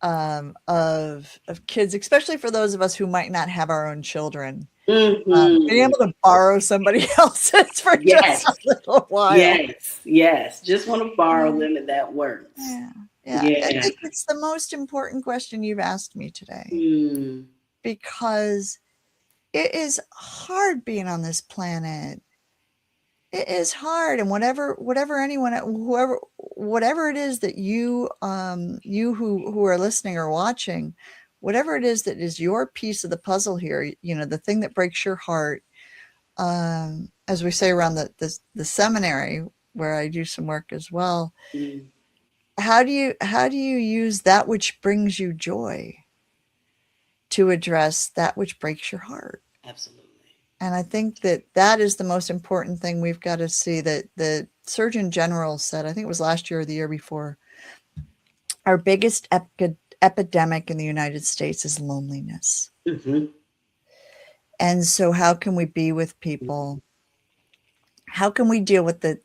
of kids, especially for those of us who might not have our own children. Being able to borrow somebody else's for just a little while.
Yes. Just want to borrow them and that works.
Yeah. I think it's the most important question you've asked me today because it is hard being on this planet. It is hard. And whatever it is that you who are listening or watching, whatever it is that is your piece of the puzzle here, the thing that breaks your heart, as we say around the seminary where I do some work as well,
Mm.
how do you use that which brings you joy to address that which breaks your heart?
Absolutely.
And I think that is the most important thing we've got to see. That the Surgeon General said, I think it was last year or the year before, our biggest epidemic in the United States is loneliness.
Mm-hmm.
And so how can we be with people? How can we deal with the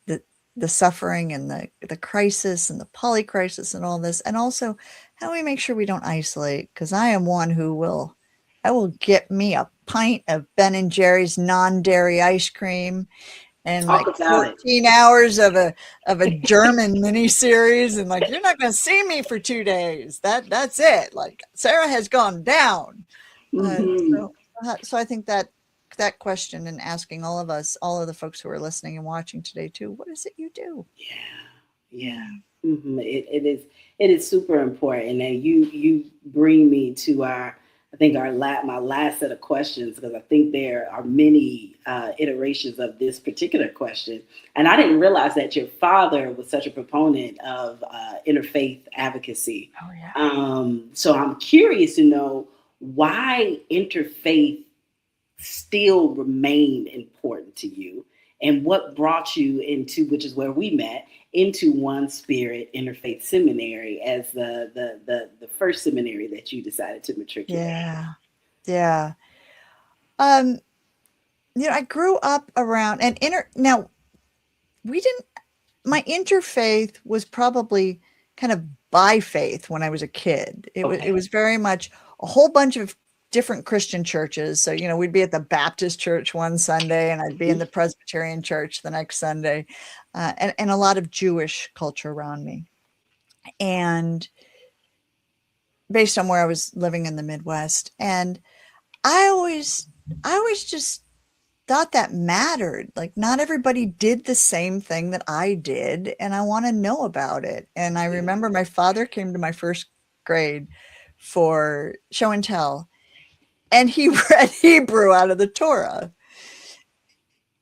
suffering and the crisis and the polycrisis and all this? And also, how do we make sure we don't isolate? Because I am one who I will get me a pint of Ben and Jerry's non-dairy ice cream and
Talk
like
about it.
14 hours of a German miniseries, and like, you're not going to see me for 2 days. That's it. Like, Sarah has gone down.
Mm-hmm.
So I think that question, and asking all of us, all of the folks who are listening and watching today too, what is it you do?
Yeah. Mm-hmm. It is super important, and you bring me to my last set of questions, because I think there are many iterations of this particular question, and I didn't realize that your father was such a proponent of interfaith advocacy.
Oh yeah.
So I'm curious to know why interfaith still remained important to you, and what brought you into, which is where we met, into One Spirit Interfaith Seminary as the first seminary that you decided to matriculate.
Yeah. I grew up around and now we didn't my interfaith was probably kind of by faith when I was a kid. It was very much a whole bunch of different Christian churches. So, we'd be at the Baptist church one Sunday, and I'd be in the Presbyterian church the next Sunday, and a lot of Jewish culture around me. And based on where I was living in the Midwest, and I always just thought that mattered. Like, not everybody did the same thing that I did, and I want to know about it. And I remember my father came to my first grade for show and tell, and he read Hebrew out of the Torah.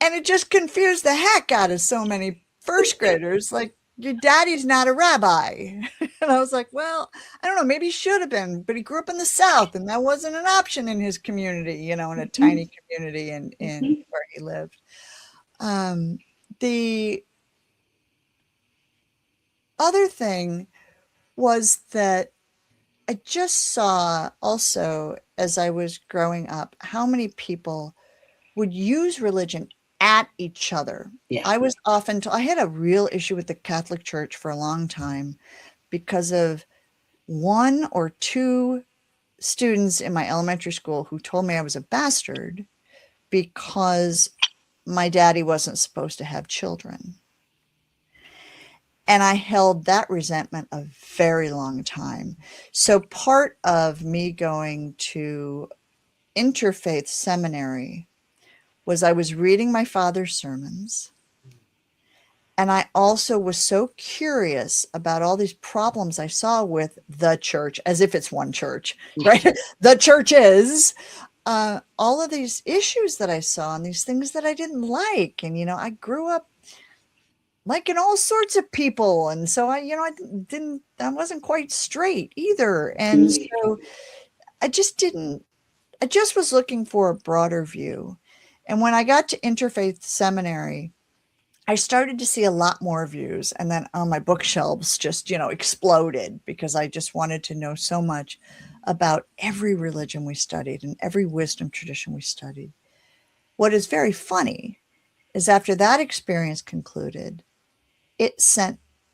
And it just confused the heck out of so many first graders. Like, your daddy's not a rabbi. And I was like, well, I don't know, maybe he should have been, but he grew up in the South, and that wasn't an option in his community, in a tiny community in where he lived. The other thing was that I just saw also, as I was growing up, how many people would use religion at each other.
Yeah.
I had a real issue with the Catholic Church for a long time because of one or two students in my elementary school who told me I was a bastard because my daddy wasn't supposed to have children. And I held that resentment a very long time. So part of me going to interfaith seminary was I was reading my father's sermons. And I also was so curious about all these problems I saw with the church, as if it's one church, right? The church is all of these issues that I saw and these things that I didn't like. And, I grew up liking all sorts of people. And so I wasn't quite straight either. And so I just was looking for a broader view. And when I got to interfaith seminary, I started to see a lot more views, and then on my bookshelves just, exploded, because I just wanted to know so much about every religion we studied and every wisdom tradition we studied. What is very funny is after that experience concluded,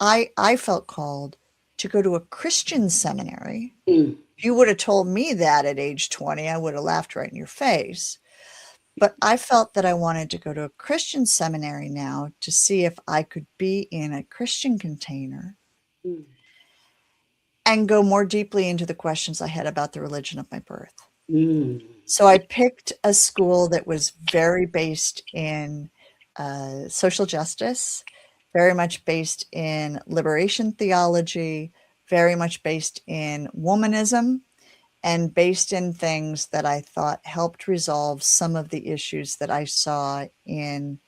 I felt called to go to a Christian seminary. If you would have told me that at age 20, I would have laughed right in your face. But I felt that I wanted to go to a Christian seminary now to see if I could be in a Christian container and go more deeply into the questions I had about the religion of my birth. So I picked a school that was very based in social justice, very much based in liberation theology, very much based in womanism, and based in things that I thought helped resolve some of the issues that I saw in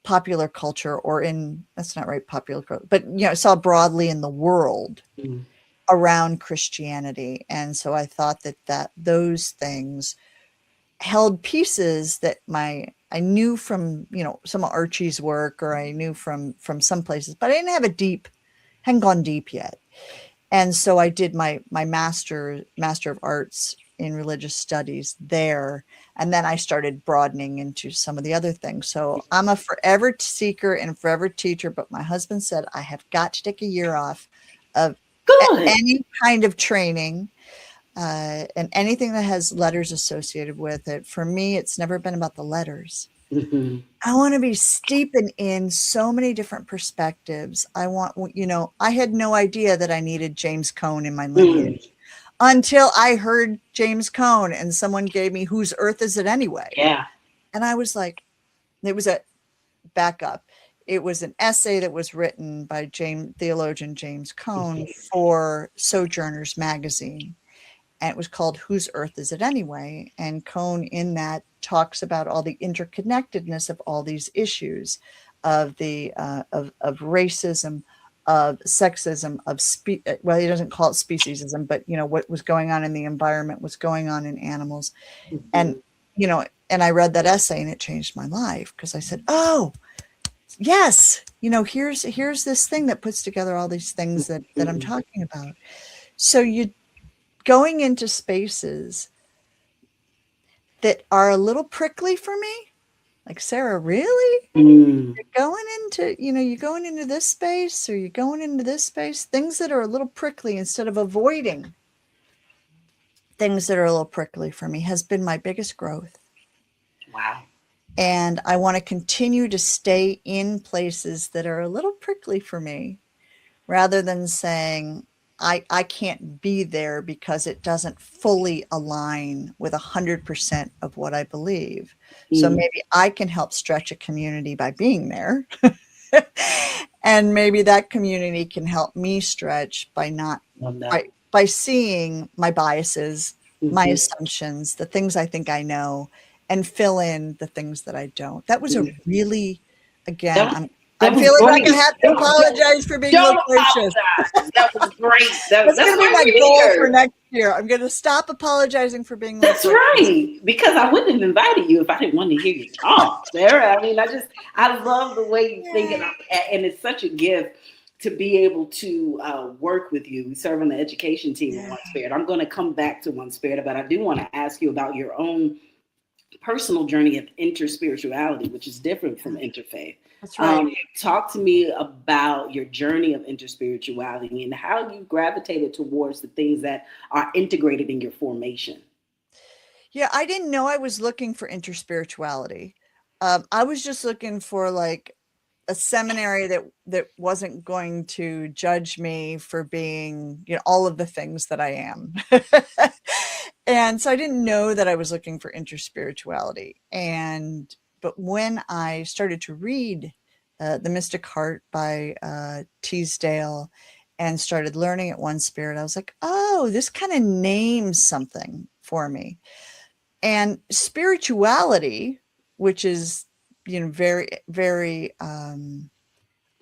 popular culture, or in, that's not right, popular culture, but saw broadly in the world
Mm.
around Christianity. And so I thought that those things held pieces that I knew from, some of Archie's work, or I knew from some places, but I hadn't gone deep yet. And so I did my master of arts in religious studies there. And then I started broadening into some of the other things. So I'm a forever seeker and forever teacher, but my husband said I have got to take a year off of
Good.
any kind of training, and anything that has letters associated with it. For me, it's never been about the letters.
Mm-hmm.
I want to be steeping in so many different perspectives. I had no idea that I needed James Cone in my lineage until I heard James Cone and someone gave me Whose Earth Is It Anyway?
Yeah.
And I was like, it was a backup. It was an essay that was written by theologian James Cone for Sojourners magazine. And it was called Whose Earth Is It Anyway? And Cone in that talks about all the interconnectedness of all these issues of the of racism, of sexism, well, he doesn't call it speciesism, but what was going on in the environment, what's going on in animals. And and I read that essay and it changed my life, because I said, oh yes, here's this thing that puts together all these things that I'm talking about. So going into spaces that are a little prickly for me, like, Sarah, really? You're going into this space, or you're going into this space, things that are a little prickly, instead of avoiding things that are a little prickly for me, has been my biggest growth.
Wow.
And I want to continue to stay in places that are a little prickly for me, rather than saying, I can't be there because it doesn't fully align with 100% of what I believe. So maybe I can help stretch a community by being there. And maybe that community can help me stretch by by seeing my biases, my assumptions, the things I think I know, and fill in the things that I don't. That was a really, again, I feel like I have to apologize for being loquacious.
That was great.
That's going to be my goal for next year. I'm going to stop apologizing for being loquacious.
That's right. Because I wouldn't have invited you if I didn't want to hear you talk, Sarah. I mean, I love the way you think, and it's such a gift to be able to work with you. We serve on the education team at One Spirit. I'm going to come back to One Spirit, but I do want to ask you about your own personal journey of interspirituality, which is different from interfaith.
That's right.
Talk to me about your journey of interspirituality and how you gravitated towards the things that are integrated in your formation.
Yeah, I didn't know I was looking for interspirituality. I was just looking for like a seminary that wasn't going to judge me for being, all of the things that I am. And so I didn't know that I was looking for interspirituality. But when I started to read The Mystic Heart by Teasdale and started learning at One Spirit, I was like, oh, this kind of names something for me. And spirituality, which is, very, very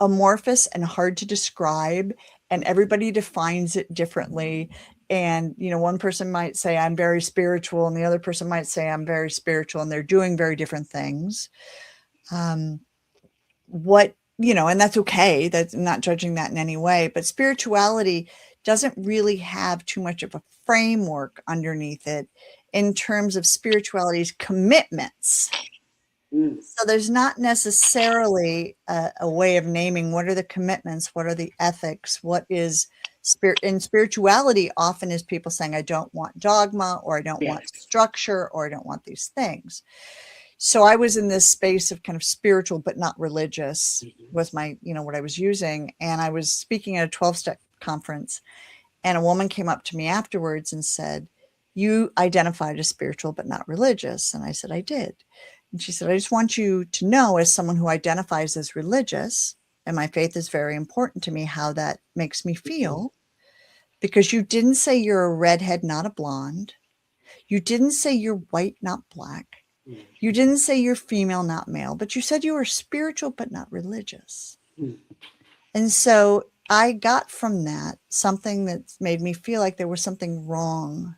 amorphous and hard to describe, and everybody defines it differently. And, one person might say I'm very spiritual, and the other person might say I'm very spiritual, and they're doing very different things. And that's okay. That's not judging that in any way, but spirituality doesn't really have too much of a framework underneath it in terms of spirituality's commitments. So there's not necessarily a way of naming what are the commitments, what are the ethics, what is spirit. In spirituality often is people saying, I don't want dogma, or I don't want structure, or I don't want these things. So I was in this space of kind of spiritual, but not religious was my, what I was using. And I was speaking at a 12-step conference, and a woman came up to me afterwards and said, you identified as spiritual, but not religious. And I said, I did. And she said, I just want you to know, as someone who identifies as religious, and my faith is very important to me, how that makes me feel, because you didn't say you're a redhead, not a blonde. You didn't say you're white, not black. You didn't say you're female, not male, but you said you were spiritual, but not religious. And so I got from that something that made me feel like there was something wrong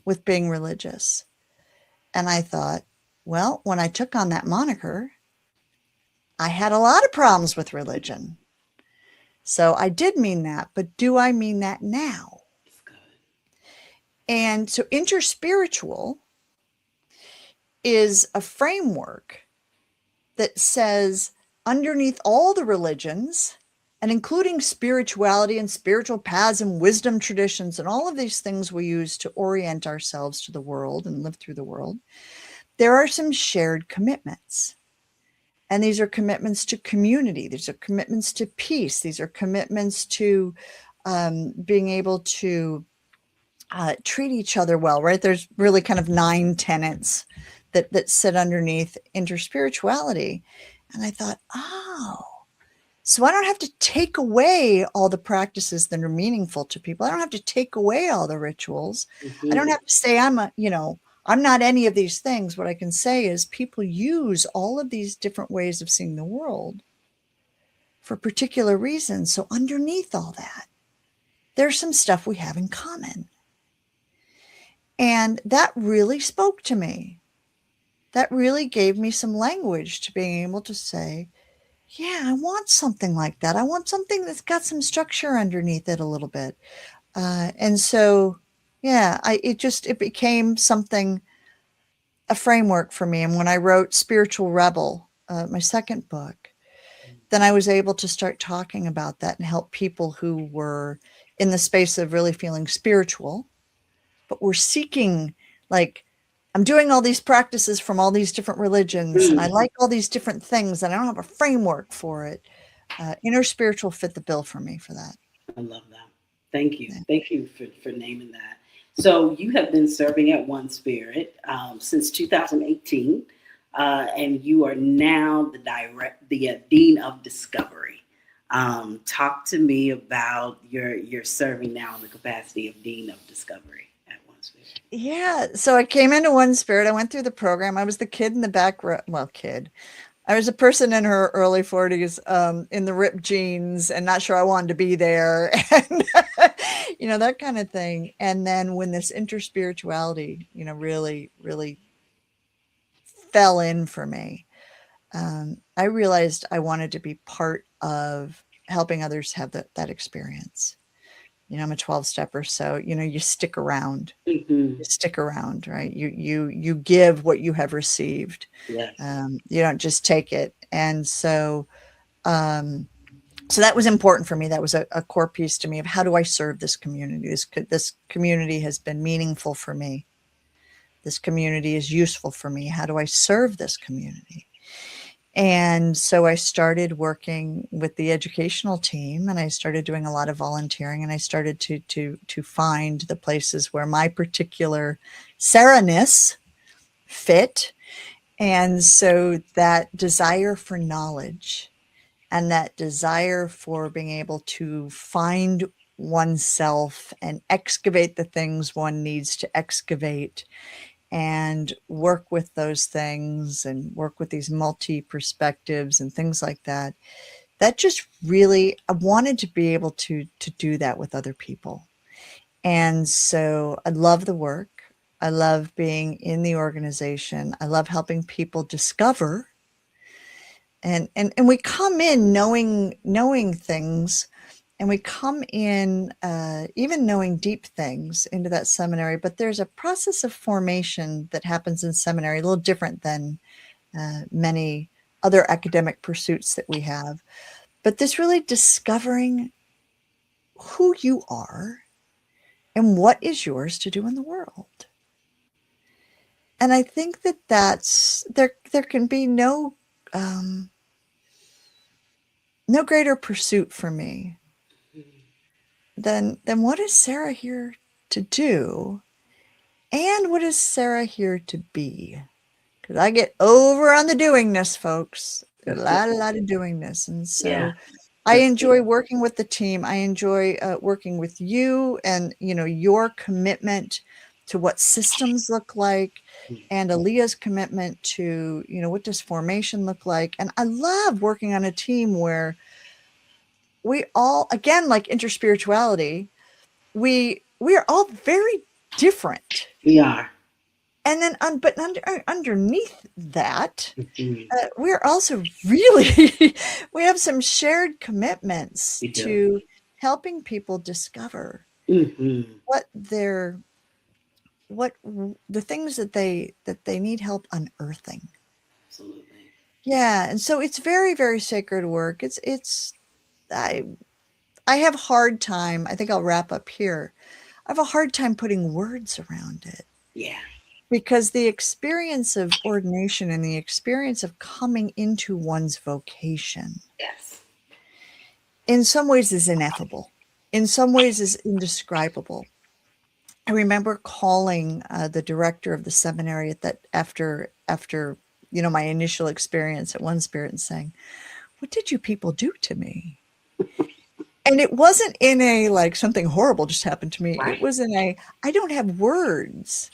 with being religious. And I thought, well, when I took on that moniker, I had a lot of problems with religion. So I did mean that, but do I mean that now? And so interspiritual is a framework that says underneath all the religions, and including spirituality and spiritual paths and wisdom traditions and all of these things we use to orient ourselves to the world and live through the world, there are some shared commitments. And these are commitments to community. These are commitments to peace. These are commitments to being able to treat each other well, right? There's really kind of 9 tenets that sit underneath interspirituality. And I thought, oh, so I don't have to take away all the practices that are meaningful to people. I don't have to take away all the rituals. I don't have to say I'm not any of these things. What I can say is people use all of these different ways of seeing the world for particular reasons. So underneath all that, there's some stuff we have in common. And that really spoke to me. That really gave me some language to being able to say, yeah, I want something like that. I want something that's got some structure underneath it a little bit. And so, yeah, it became something, a framework for me. And when I wrote Spiritual Rebel, my second book, then I was able to start talking about that and help people who were in the space of really feeling spiritual, but were seeking, like, I'm doing all these practices from all these different religions, and I like all these different things, and I don't have a framework for it. Interspiritual fit the bill for me for that.
I love that. Thank you. Yeah. Thank you for naming that. So you have been serving at One Spirit since 2018, and you are now the Dean of Discovery. Talk to me about your serving now in the capacity of Dean of Discovery.
Yeah. So I came into One Spirit. I went through the program. I was the kid in the back row. Well, kid. I was a person in her early 40s in the ripped jeans and not sure I wanted to be there. And, that kind of thing. And then when this interspirituality, really, really fell in for me, I realized I wanted to be part of helping others have that experience. I'm a 12-stepper, so you stick around. You stick around, right? You give what you have received.
Yes.
You don't just take it. And so so that was important for me. That was a core piece to me of how do I serve this community? This community has been meaningful for me. This community is useful for me. How do I serve this community? And so I started working with the educational team, and I started doing a lot of volunteering, and I started to find the places where my particular Sarah-ness fit. And so that desire for knowledge and that desire for being able to find oneself and excavate the things one needs to excavate and work with those things and work with these multi-perspectives and things like that. That just really, I wanted to be able to do that with other people. And so I love the work. I love being in the organization. I love helping people discover. And we come in knowing things, and we come in even knowing deep things into that seminary, but there's a process of formation that happens in seminary, a little different than many other academic pursuits that we have. But this really discovering who you are and what is yours to do in the world. And I think that's there can be no greater pursuit for me than what is Sarah here to do, and what is Sarah here to be? Because I get over on the doingness, folks. A lot of doingness, and so yeah. I enjoy working with the team. I enjoy working with you, and your commitment what systems look like, and Aaliyah's commitment to, what does formation look like. And I love working on a team where we all, again, like interspirituality, we are all very different.
We are.
And then, but underneath that, we're also really, we have some shared commitments to helping people discover what the things that they need help unearthing.
Absolutely.
Yeah. And so it's very, very sacred work. I have a hard time. I think I'll wrap up here. I have a hard time putting words around it.
Yeah.
Because the experience of ordination and the experience of coming into one's vocation,
yes,
in some ways is ineffable. In some ways is indescribable. I remember calling the director of the seminary after my initial experience at One Spirit and saying, "What did you people do to me?" And it wasn't in a like something horrible just happened to me. Right. It was in a I don't have words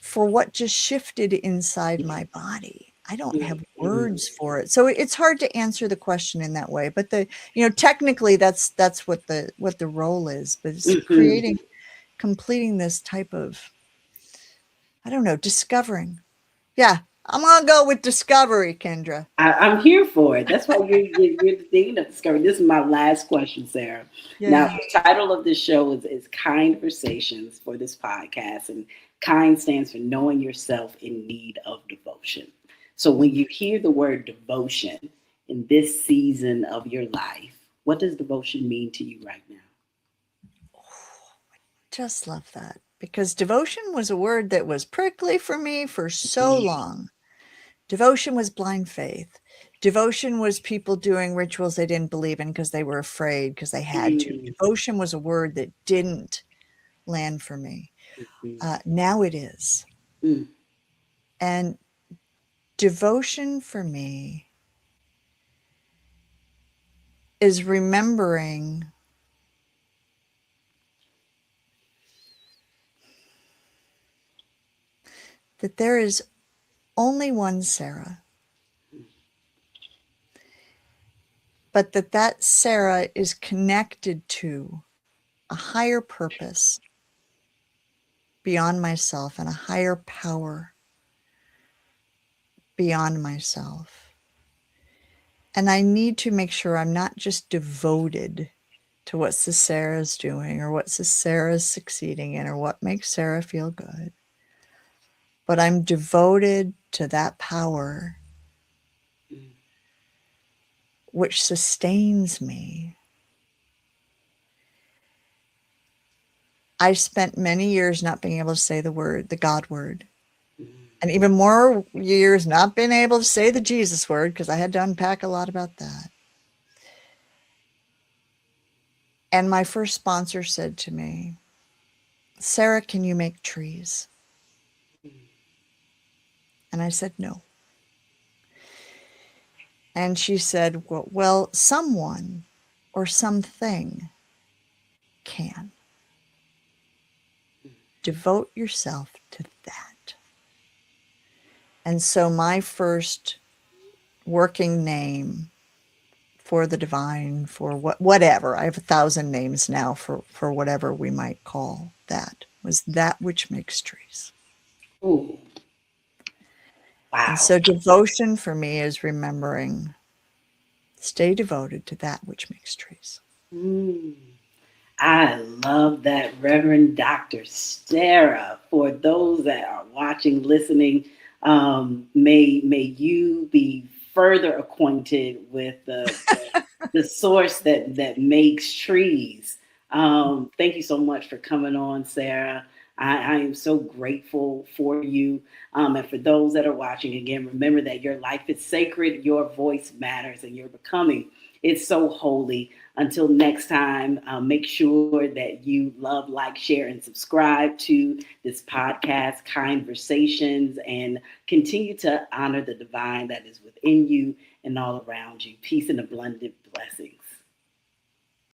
for what just shifted inside my body. I don't have words for it. So it's hard to answer the question in that way. But technically that's what the role is. But it's completing this type of, I don't know, discovering. Yeah, I'm gonna go with discovery, Kendra.
I'm here for it. That's why you're the thing of discovery. This is my last question, Sarah. Yeah. Now, the title of this show is KYNDversation for this podcast, and KYND stands for knowing yourself in need of devotion. So when you hear the word devotion in this season of your life, what does devotion mean to you right now?
I just love that, because devotion was a word that was prickly for me for so long. Devotion was blind faith. Devotion was people doing rituals they didn't believe in because they were afraid, because they had to. Devotion was a word that didn't land for me. Now it is. And devotion for me is remembering that there is only one Sarah, but that Sarah is connected to a higher purpose beyond myself and a higher power beyond myself. And I need to make sure I'm not just devoted to what Sarah's doing or what Sarah's succeeding in or what makes Sarah feel good, but I'm devoted to that power which sustains me. I spent many years not being able to say the God word. And even more years not being able to say the Jesus word, because I had to unpack a lot about that. And my first sponsor said to me, "Sarah, can you make trees?" And I said, "No." And she said, well, someone or something can. Devote yourself to that. And so my first working name for the divine, for whatever, I have 1,000 names now for whatever we might call that, was that which makes trees.
Ooh. Wow.
And so devotion for me is remembering, stay devoted to that which makes trees.
I love that, Reverend Dr. Sarah. For those that are watching, listening, may you be further acquainted with the source that makes trees. Thank you so much for coming on, Sarah. I am so grateful for you. And for those that are watching, again, remember that your life is sacred, your voice matters, and your becoming is so holy. Until next time, make sure that you love, like, share, and subscribe to this podcast, KYNDversations, and continue to honor the divine that is within you and all around you. Peace and abundant blessings.